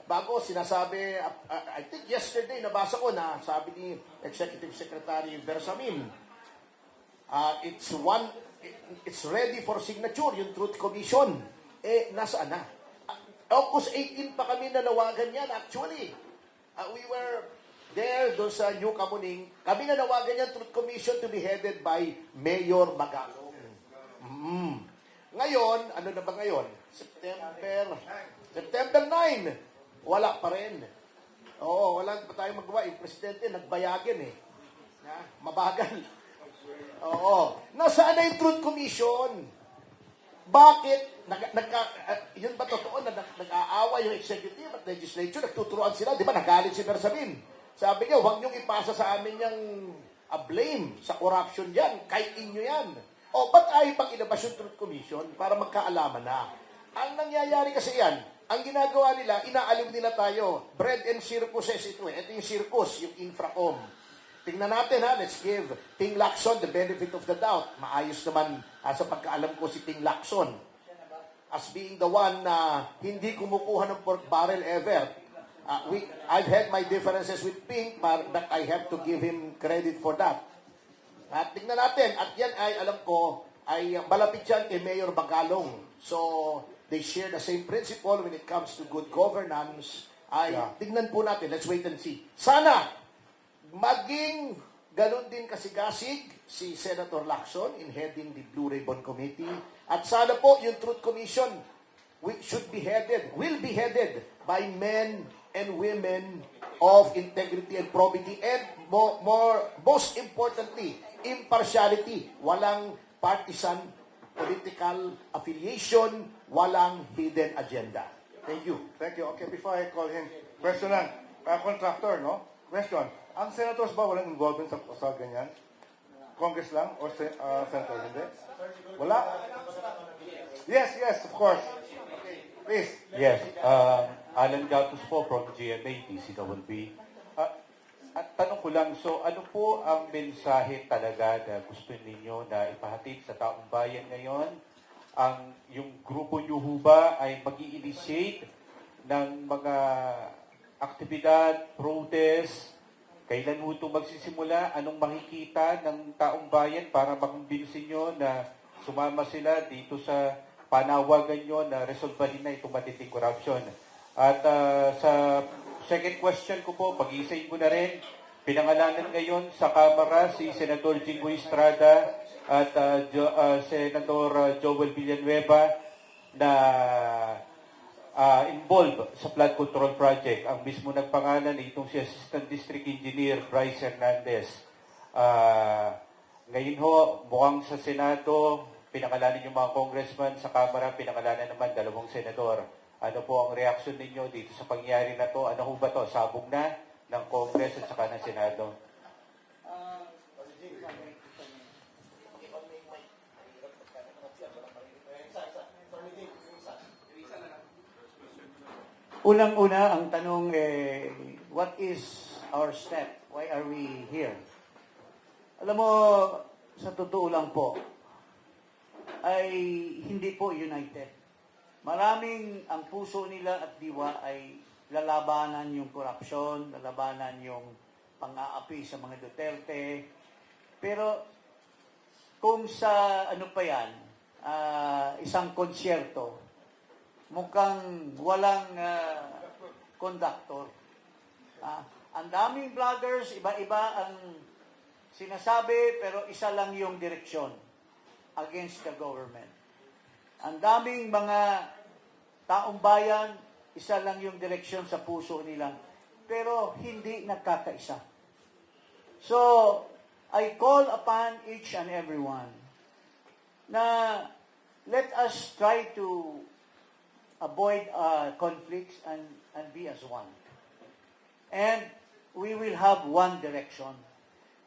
Bago sinasabi, I think yesterday, nabasa ko na sabi ni Executive Secretary Bersamin, it's ready for signature, yung Truth Commission. Nasaan na? August 18 pa kami nanawagan yan, actually. We were there, doon sa New Kamuning, kami nanawagan yan, Truth Commission to be headed by Mayor Magalong. Ngayon, ano na ba ngayon? September 9. Wala pa rin. Oo, wala pa tayong magawa. Yung presidente, nagbayagin eh. Mabagal. Oo. Nasaan na yung Truth Commission? Bakit? Yun ba totoo na nag-aawa yung executive at legislature? Nagtuturuan sila. Di ba nagalit si Bersamin? Sabi niya, huwag niyong ipasa sa amin yung blame sa corruption yan. Kay inyo yan. O, ba't ay pang ilabas yung Truth Commission para magkaalaman na? Ang nangyayari kasi yan, ang ginagawa nila, inaaliw nila tayo. Bread and circuses ito eh. Ito yung circus, yung Infracom. Tingnan natin ha, let's give Ting Lacson the benefit of the doubt. Maayos naman sa pagkaalam ko si Ting Lacson as being the one na hindi kumukuha ng pork barrel ever. I've had my differences with Ping, but I have to give him credit for that. At tingnan natin, at yan ay alam ko, ay malapit yan kay Mayor Magalong. So, they share the same principle when it comes to good governance. Tingnan po natin, let's wait and see. Sana, maging ganun din kasigasig si Senator Lacson in heading the Blue Ribbon Committee. At sana po yung Truth Commission will be headed by men and women of integrity and probity and most importantly, impartiality. Walang partisan political affiliation, walang hidden agenda. Thank you. Thank you. Okay, before I call him, question lang. Contractor, no? Question. Ang senators ba walang involvement sa ganyan? Congress lang? Or senator? Hindi? Wala? Yes, of course. Okay, please. Yes, Alan Gatos po from GMA, DCWB. At tanong ko lang, so ano po ang mensahe talaga na gusto ninyo na ipahatid sa taong bayan ngayon? Yung grupo nyo ho ba ay mag-i-initiate ng mga aktibidad, protest? Kailan ho ito magsisimula? Anong makikita ng taong bayan para makumbinsin nyo na sumama sila dito sa panawagan nyo na resolbahin na itong matinding corruption? At sa second question ko po, pag-iisayin ko na rin, pinangalanan ngayon sa Kamara si Senator Jingo Estrada at Senator Joel Villanueva na involved sa flood control project. Ang mismo nagpangalan itong si Assistant District Engineer Bryce Hernandez. Ngayon ho, mukhang sa Senado, pinangalanan yung mga congressman, sa Kamara, pinangalanan naman 2 senador. Ano po ang reaksyon ninyo dito sa pangyayari na to? Ano ho ba to? Sabog na ng Congress at saka ng Senado? Unang-una, ang tanong what is our step? Why are we here? Alam mo, sa totoo lang po, ay hindi po united. Maraming ang puso nila at diwa ay lalabanan yung korupsyon, lalabanan yung pang-aapi sa mga Duterte. Pero kung sa ano pa yan, isang konsyerto, mukhang walang conductor. Ang daming vloggers, iba-iba ang sinasabi, pero isa lang yung direksyon against the government. Ang daming mga taong bayan, isa lang yung direksyon sa puso nila, pero hindi nagkakaisa. So, I call upon each and everyone na let us try to avoid conflicts and be as one. And we will have one direction.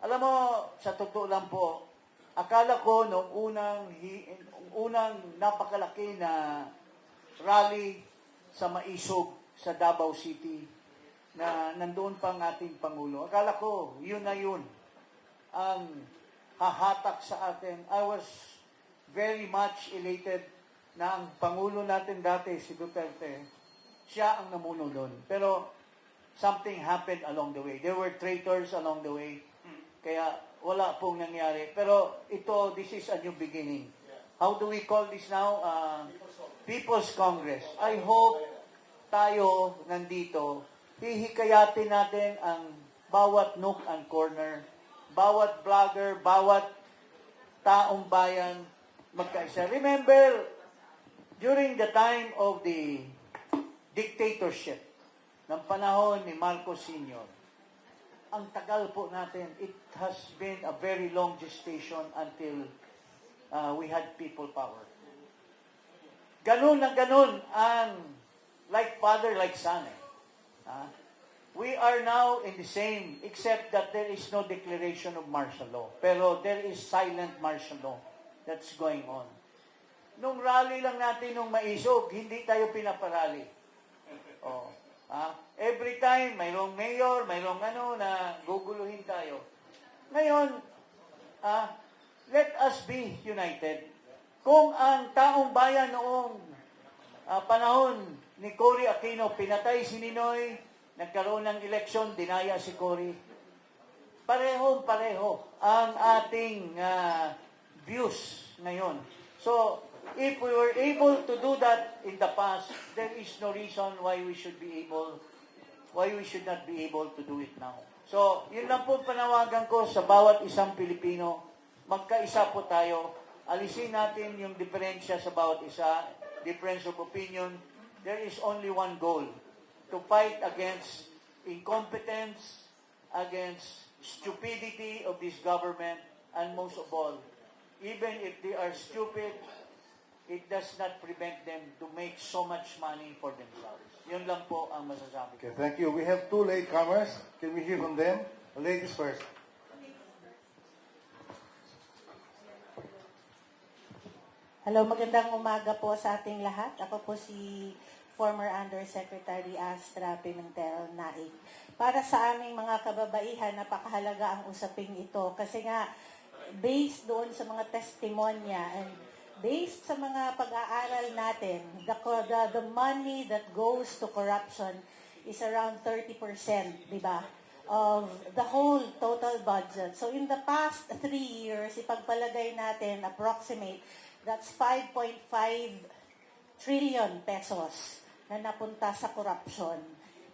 Alam mo, sa totoo lang po, akala ko nung unang napakalaki na rally sa Maisog sa Davao City na nandoon pa ang ating Pangulo. Akala ko, yun na yun ang hahatak sa atin. I was very much elated na ang Pangulo natin dati, si Duterte, siya ang namuno doon. Pero something happened along the way. There were traitors along the way. Kaya wala pong nangyari. Pero ito, this is a new beginning. How do we call this now? People's Congress. I hope tayo nandito, hihikayatin natin ang bawat nook and corner, bawat vlogger, bawat taong bayan magkaisa. Remember, during the time of the dictatorship, ng panahon ni Marcos Sr., ang tagal po natin, it has been a very long gestation until we had people power. Ganun na ganun ang like father, like son. We are now in the same, except that there is no declaration of martial law. Pero there is silent martial law that's going on. Nung rally lang natin nung Maisog, hindi tayo pinaparally. Every time, mayroong mayor, mayroong na guguluhin tayo. Ngayon, let us be united. Kung ang taong bayan noong panahon ni Cory Aquino, pinatay si Ninoy, nagkaroon ng eleksyon, dinaya si Cory. Pareho ang ating views ngayon. So, if we were able to do that in the past, there is no reason why we should not be able to do it now. So, yun lang po panawagan ko sa bawat isang Pilipino. Magkaisa po tayo. Alisin natin yung diferensya sa bawat isa, difference of opinion. There is only one goal, to fight against incompetence, against stupidity of this government, and most of all, even if they are stupid, it does not prevent them to make so much money for themselves. Yun lang po ang masasabi ko. Okay, thank you. We have two latecomers. Can we hear from them? The ladies first. Hello, magandang umaga po sa ating lahat. Ako po si former Undersecretary Astra Pimentel Naig. Para sa aming mga kababaihan, napakahalaga ang usaping ito kasi nga based doon sa mga testimonya and based sa mga pag-aaral natin, the money that goes to corruption is around 30%, di ba? Of the whole total budget. So in the past 3 years, ipagpalagay natin, approximate, that's 5.5 trillion pesos na napunta sa corruption.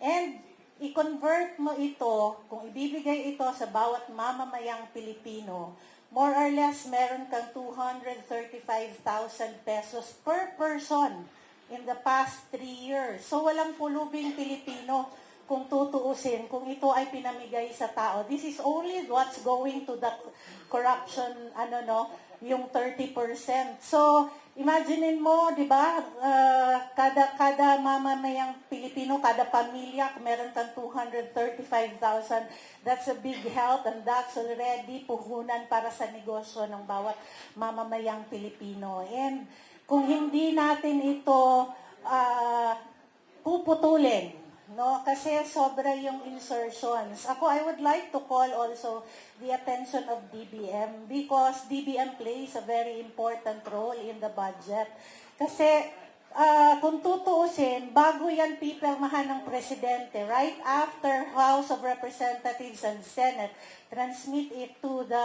And i-convert mo ito, kung ibibigay ito sa bawat mamamayang Pilipino, more or less meron kang 235,000 pesos per person in the past 3 years. So walang pulubing Pilipino kung tutuusin, kung ito ay pinamigay sa tao. This is only what's going to the corruption, yung 30%. So, imaginein mo, di ba, kada mamamayang Pilipino, kada pamilya, meron kang 235,000. That's a big help and that's already puhunan para sa negosyo ng bawat mamamayang Pilipino. And kung hindi natin ito puputulin, no, kasi sobra yung insertions. I would like to call also the attention of DBM because DBM plays a very important role in the budget. Kasi kung tutuusin, bago yan pipirmahan ng Presidente, right after House of Representatives and Senate, transmit it to the,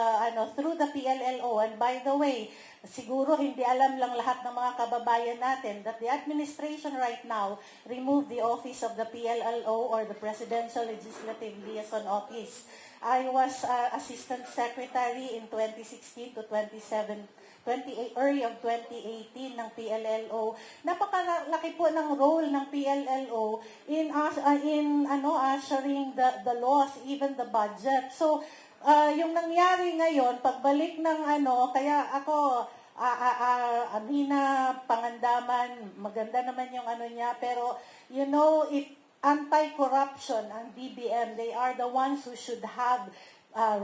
through the PLLO. And by the way, siguro hindi alam lang lahat ng mga kababayan natin that the administration right now removed the office of the PLLO or the Presidential Legislative Liaison Office. I was Assistant Secretary in 2016 to 28 early of 2018 ng PLLO. Napakalaki po ng role ng PLLO in ushering the laws, even the budget. So, yung nangyari ngayon, pagbalik ng kaya ako, Amina Pangandaman, maganda naman yung ano niya, pero you know, if anti-corruption ang DBM, they are the ones who should have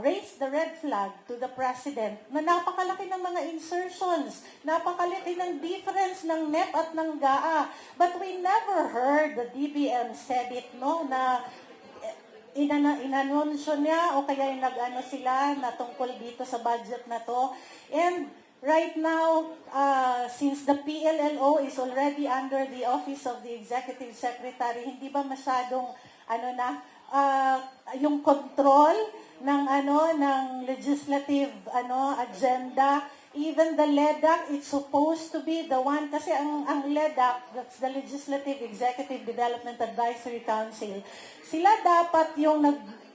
raised the red flag to the President na napakalaki ng mga insertions, napakalaki ng difference ng NEP at ng GAA. But we never heard the DBM said it, no, na inanunsyo niya o kaya yung nag-ano sila na tungkol dito sa budget na to. And right now, since the PLLO is already under the Office of the Executive Secretary, hindi ba masyadong yung control ng ng legislative agenda, even the LEDAC, it's supposed to be the one, kasi ang LEDAC, that's the Legislative Executive Development Advisory Council, sila dapat yung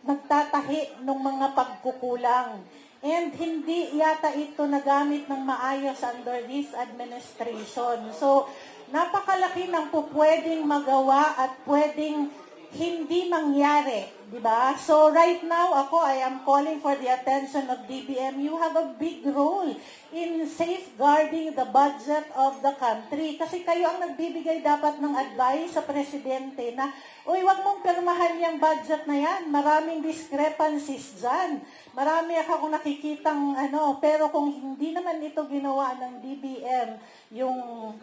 nagtatahi ng mga pagkukulang. And hindi yata ito nagamit ng maayos under this administration. So, napakalaki ng pwedeng magawa at pwedeng hindi mangyari, di ba? So right now, I am calling for the attention of DBM. You have a big role in safeguarding the budget of the country. Kasi kayo ang nagbibigay dapat ng advice sa presidente na, uy, wag mong pirmahan yung budget na yan. Maraming discrepancies dyan. Marami akong nakikitang pero kung hindi naman ito ginawa ng DBM, yung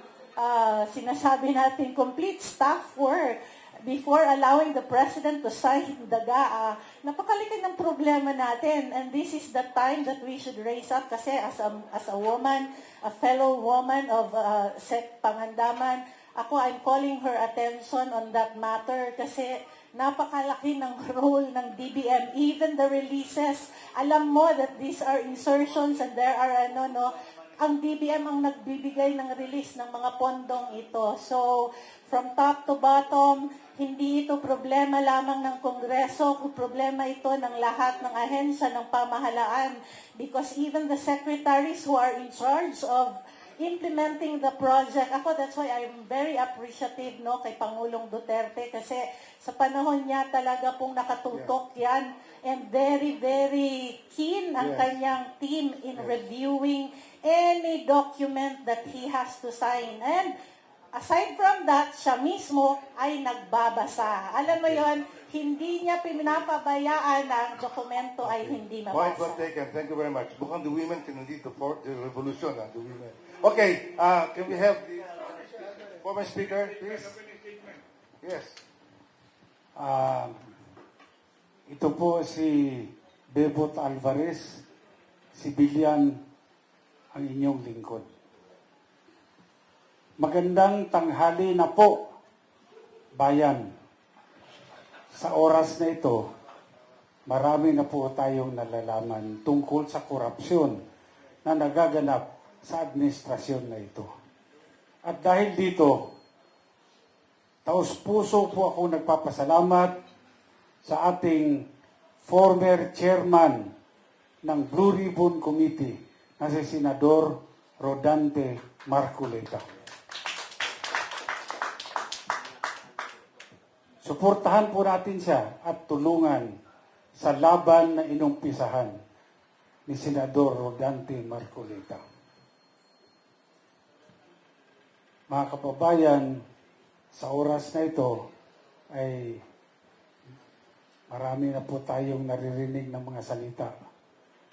sinasabi natin complete staff work, before allowing the President to sign the GAA, napakalaki ng problema natin. And this is the time that we should raise up kasi as a woman, a fellow woman of Sec Pangandaman, I'm calling her attention on that matter kasi napakalaki ng role ng DBM. Even the releases, alam mo that these are insertions and there are ang DBM ang nagbibigay ng release ng mga pondong ito. So, from top to bottom, hindi ito problema lamang ng Kongreso, problema ito ng lahat ng ahensya ng pamahalaan. Because even the secretaries who are in charge of implementing the project, that's why I'm very appreciative kay Pangulong Duterte kasi sa panahon niya talaga pong nakatutok yan and very, very keen ang kanyang team in reviewing any document that he has to sign. And aside from that, siya mismo ay nagbabasa. Alam mo yon, hindi niya pinapabayaan na ang dokumento ay hindi Point mabasa. well taken. Thank you very much. Mukhang the women can lead the revolution. The women. Okay, can we have the former speaker, please? Yes. Ito po si Bebot Alvarez, civilian, ang inyong lingkod. Magandang tanghali na po, bayan. Sa oras na ito, marami na po tayong nalalaman tungkol sa korupsyon na nagaganap sa administrasyon na ito. At dahil dito, taos-puso po ako nagpapasalamat sa ating former chairman ng Blue Ribbon Committee na si Senador Rodante Marcoleta. Suportahan po natin siya at tulungan sa laban na inumpisahan ni Senador Rodante Marcoleta. Mga kababayan, sa oras na ito ay marami na po tayong naririnig ng mga salita.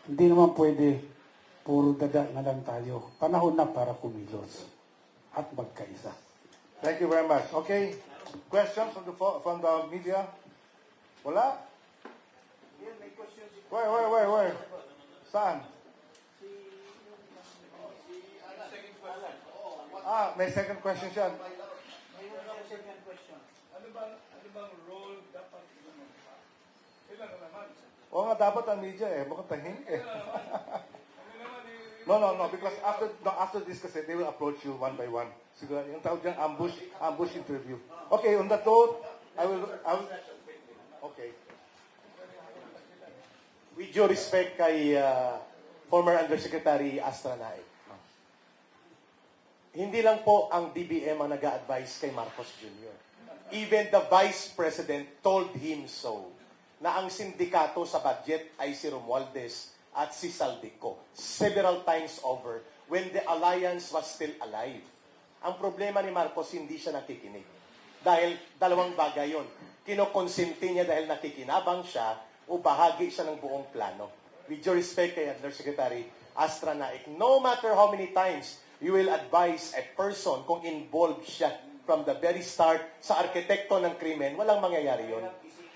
Hindi naman pwede puro dada na lang tayo. Panahon na para kumilos at magkaisa. Thank you very much. Okay, questions from the media? Wala? Where? Saan? May second question siya. Ano bang role dapat ilan naman? Oo nga, dapat ang media mukhang tahimik No, because after this kasi, they will approach you one by one. Siguro, yung tawag dyan, ambush interview. Okay, on that note, I will okay. With due respect kay former Undersecretary Astra Naik, hindi lang po ang DBM ang nag-a-advise kay Marcos Jr. Even the Vice President told him so, na ang sindikato sa budget ay si Romualdez at si Saldico. Several times over. when the alliance was still alive. Ang problema ni Marcos, hindi siya nakikinig. Dahil dalawang bagay yon. Kinokonsinti niya dahil nakikinabang siya o bahagi siya ng buong plano. With due respect kay Undersecretary Astra Naik, no matter how many times you will advise a person kung involved siya from the very start sa arkitekto ng krimen, walang mangyayari yon.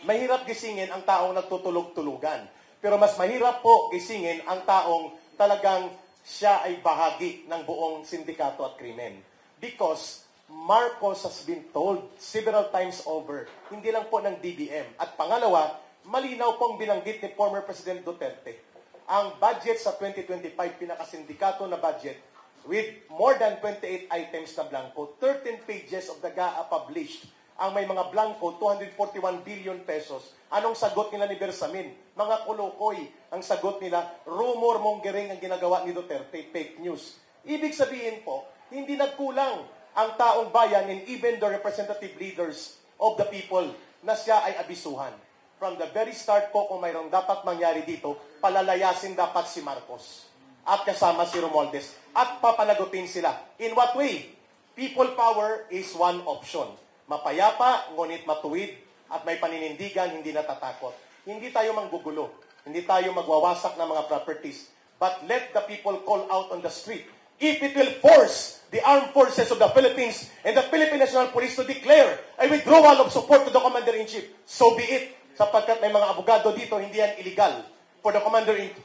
Mahirap gisingin ang taong nagtutulog-tulugan. Pero mas mahirap po gisingin ang taong talagang siya ay bahagi ng buong sindikato at krimen. Because Marcos has been told several times over, hindi lang po ng DBM. At pangalawa, malinaw pong binanggit ni former President Duterte. Ang budget sa 2025, pinakasindikato na budget, with more than 28 items na blanco, 13 pages of the GAA published. Ang may mga blanco, 241 billion pesos. Anong sagot nila ni Bersamin? Mga kulukoy. Ang sagot nila, rumor mongering ang ginagawa ni Duterte, fake news. Ibig sabihin po, hindi nagkulang ang taong bayan and even the representative leaders of the people na siya ay abisuhan. From the very start po, kung mayroong dapat mangyari dito, palalayasin dapat si Marcos at kasama si Romualdez at papanagutin sila. In what way? People power is one option. Mapayapa, ngunit matuwid at may paninindigan, hindi natatakot. Hindi tayo manggugulo. Hindi tayo magwawasak ng mga properties. But let the people call out on the street. If it will force the armed forces of the Philippines and the Philippine National Police to declare a withdrawal of support to the Commander-in-Chief, so be it. Sapagkat may mga abogado dito, hindi yan illegal for the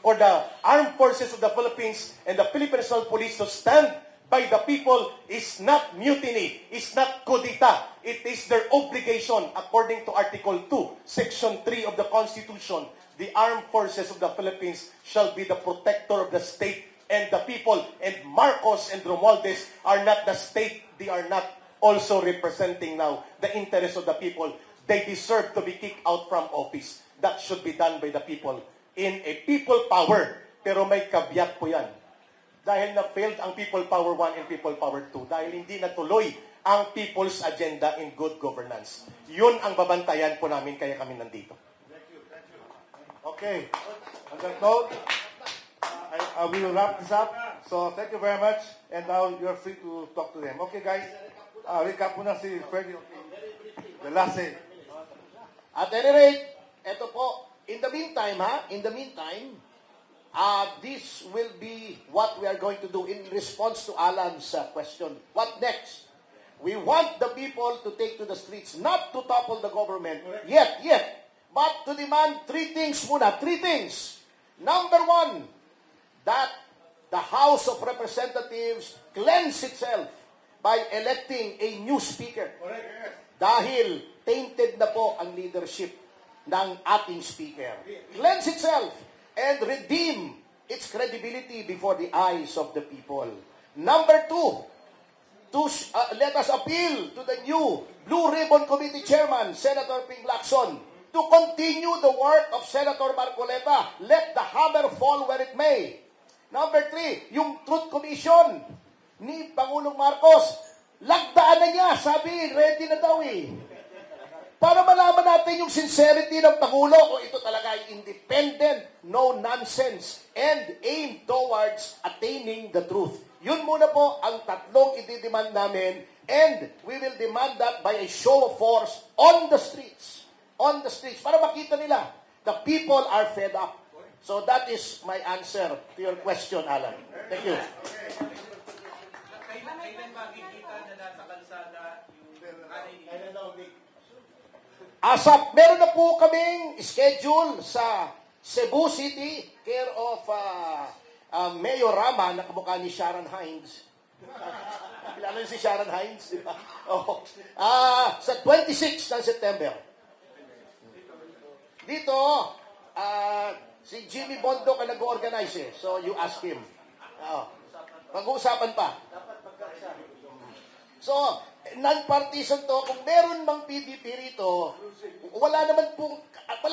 for the armed forces of the Philippines and the Philippine National Police to stand by the people is not mutiny, is not kudita. It is their obligation according to Article 2, Section 3 of the Constitution. The armed forces of the Philippines shall be the protector of the state and the people. And Marcos and Romualdez are not the state. They are not also representing now the interests of the people. They deserve to be kicked out from office. That should be done by the people in a people power. Pero may kabyat po yan. Dahil na-failed ang people power 1 and people power 2. Dahil hindi natuloy ang people's agenda in good governance. Yun ang babantayan po namin, kaya kami nandito. Okay. On that note, we will wrap this up. So thank you very much. And now you're free to talk to them. Okay, guys. Recap muna si Freddy. The last say. At any rate, eto po, in the meantime, this will be what we are going to do in response to Alan's question. What next? We want the people to take to the streets, not to topple the government, yet, but to demand three things muna. Three things. Number one, that the House of Representatives cleanse itself by electing a new speaker. Dahil tainted na po ang leadership ng ating speaker. Cleanse itself and redeem its credibility before the eyes of the people. Number two, let us appeal to the new Blue Ribbon Committee Chairman, Senator Ping Lacson, to continue the work of Senator Marcoleta. Let the hammer fall where it may. Number three, yung Truth Commission ni Pangulong Marcos, lagdaan na niya, sabi, ready na daw eh. Para malaman natin yung sincerity ng Pangulo kung ito talaga ay independent, no nonsense, and aim towards attaining the truth. Yun muna po ang tatlong i-demand namin, and we will demand that by a show of force on the streets. On the streets, para makita nila, the people are fed up. So that is my answer to your question, Alan. Thank you. Asap, meron na po kaming schedule sa Cebu City, care of Mayor Rama, na kamukha ni Sharon Hines. Kilala niyo si Sharon Hines, di ba? Oh. Sa 26 ng September. Dito, si Jimmy Bondo ka nag-organize eh. So you ask him. Pag-uusapan pa. So, non-partisan to, kung meron mang PDP rito, wala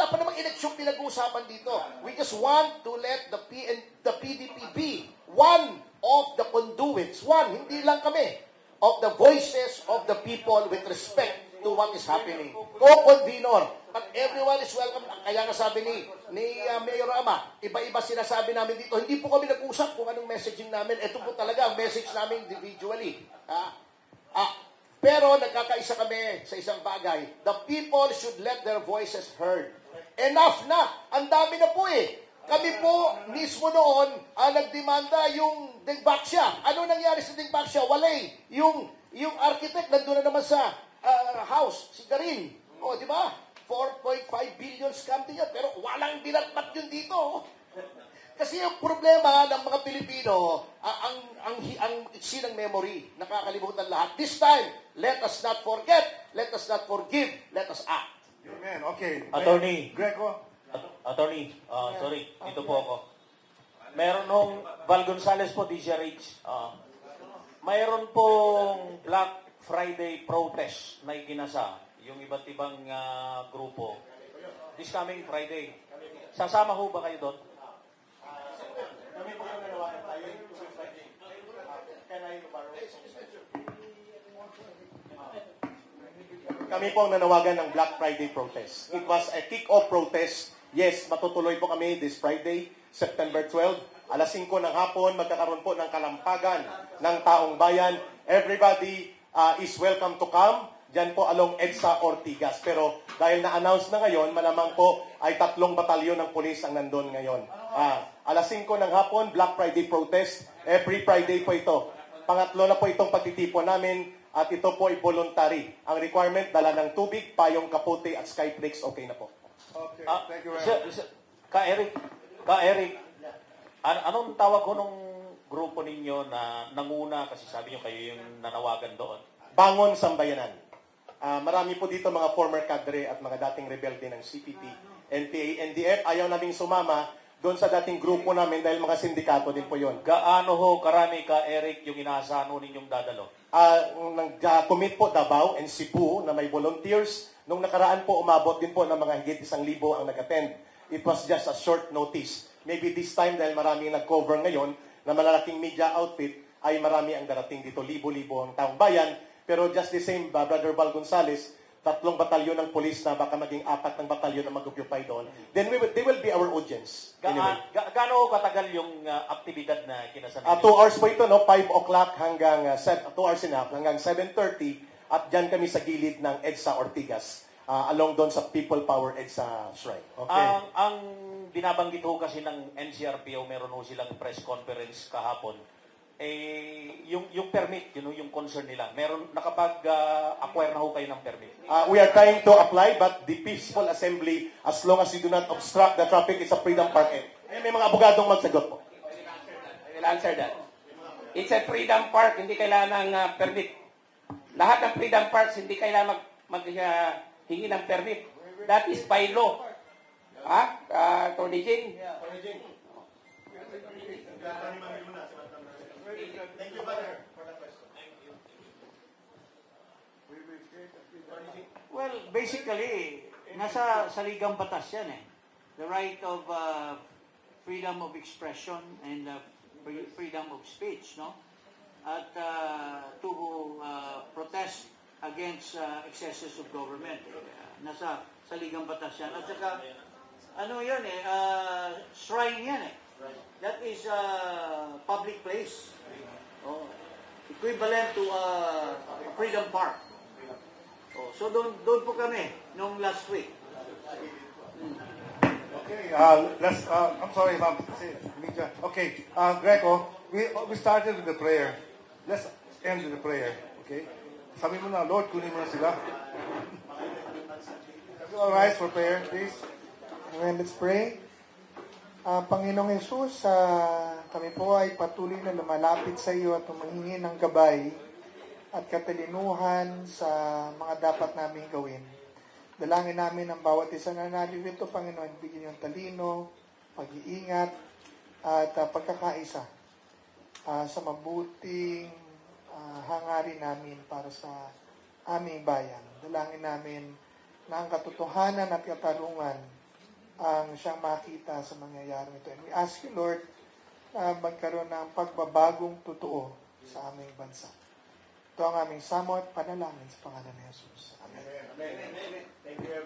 pa namang eleksyon pinag-uusapan dito. We just want to let the PDP be one of the conduits, hindi lang kami, of the voices of the people with respect to what is happening. Co-convenor. But everyone is welcome. Kaya nga sabi ni Mayor Ama, iba-iba sinasabi namin dito. Hindi po kami nag-usap kung anong messaging namin. Ito po talaga ang message namin individually. Pero nagkakaisa kami sa isang bagay. The people should let their voices heard. Enough na. Ang dami na po eh. Kami po mismo noon nagdemanda yung Dingbaksya. Ano nangyari sa Dingbaksya? Walay. Yung architect nandun na naman sa house, si Garin. O, di ba? 4.5 billion scam din yan. Pero walang binatbat yun dito. Kasi yung problema ng mga Pilipino, ang iksi ng memory, nakakalimutan lahat. This time, let us not forget, let us not forgive, let us act. Amen. Okay. Attorney. Greco. Attorney, sorry, dito po ako. Meron nung Val Gonzales po, DZRH. Mayroon pong Black Friday protest na iginasa yung iba't ibang grupo. This coming Friday. Sasama ho ba kayo doon? Kami po ang nanawagan ng Black Friday protest. It was a kick-off protest. Yes, matutuloy po kami this Friday, September 12. Alas 5 ng hapon, magkakaroon po ng kalampagan ng taong bayan. Everybody is welcome to come. Diyan po along EDSA Ortigas. Pero dahil na-announce na ngayon, malamang po ay 3 batalyon ng pulis ang nandun ngayon. Alas 5 ng hapon, Black Friday protest. Every Friday po ito. Pangatlo na po itong pagtitipon namin at ito po ay voluntary. Ang requirement, dala ng tubig, payong kapote at skyflakes, okay na po. Okay, thank you very much. Ka-Eric, anong tawag ko nung grupo ninyo na nanguna kasi sabi nyo kayo yung nanawagan doon? Bangon Sambayanan. Marami po dito mga former cadre at mga dating rebelde ng CPP, NPA, NDF. Ayaw naming sumama doon sa dating grupo namin dahil mga sindikato din po yon. Gaano ho karami ka, Eric, yung inaasahan ho ninyong dadalo? Nag-commit po Davao and Cebu na may volunteers. Nung nakaraan po, umabot din po ng mga higit 1,000 ang nag-attend. It was just a short notice. Maybe this time, dahil maraming nag-cover ngayon na malalaking media outfit, ay marami ang darating dito. Libo-libo ang taong bayan. Pero just the same, Brother Val Gonzales, 3 batalyon ng police na baka maging 4 ng batalyon na mag-occupy doon. Then they will be our audience. Anyway. Gaano katagal yung aktibidad na kinasabi? 2 hours po ito, no? 5 o'clock hanggang 2 hours and a half, hanggang 7:30. At dyan kami sa gilid ng EDSA Ortigas. Along doon sa People Power EDSA Shrine. Okay. Ang binabanggit ho kasi ng NCRPO, meron ho silang press conference kahapon. Yung permit, yung concern nila. Meron, nakapag-acquire na ho kayo ng permit? We are trying to apply, but the peaceful assembly, as long as you do not obstruct the traffic, it's a Freedom Park. May mga abogadong magsagot po. I will answer that. It's a Freedom Park, hindi kailangan ng permit. Lahat ng Freedom Parks, hindi kailangan hingi ng permit. That is by law. Tony Jing? Thank you, brother, for the question. Well, basically, nasa saligang batas yan eh. The right of freedom of expression and freedom of speech, no? At to protest against excesses of government. Nasa saligang batas yan. At saka, ano yun eh, shrine yan eh. That is public place. Equivalent to Freedom Park. So doon po kami nung last week. Okay, I'm sorry, ma'am. Okay, Greco, we started with the prayer. Let's end with the prayer. Okay? Sabi mo na, Lord, kunin mo na sila. All rise for prayer, please. Amen. Let's pray. Panginoong Yesus, kami po ay patuloy na lumalapit sa iyo at humihingi ng gabay at katalinuhan sa mga dapat namin gawin. Dalangin namin ang bawat isa na narito, Panginoon, bigyan yung talino, pag-iingat, at pagkakaisa sa mabuting hangarin namin para sa aming bayan. Dalangin namin na ang katotohanan at katarungan ang siyang makita sa mangyayaring ito. And we ask you, Lord, na magkaroon ng pagbabagong totoo sa aming bansa. Ito ang aming samot panalangin sa pangalan ni Jesus. Amen. Wait.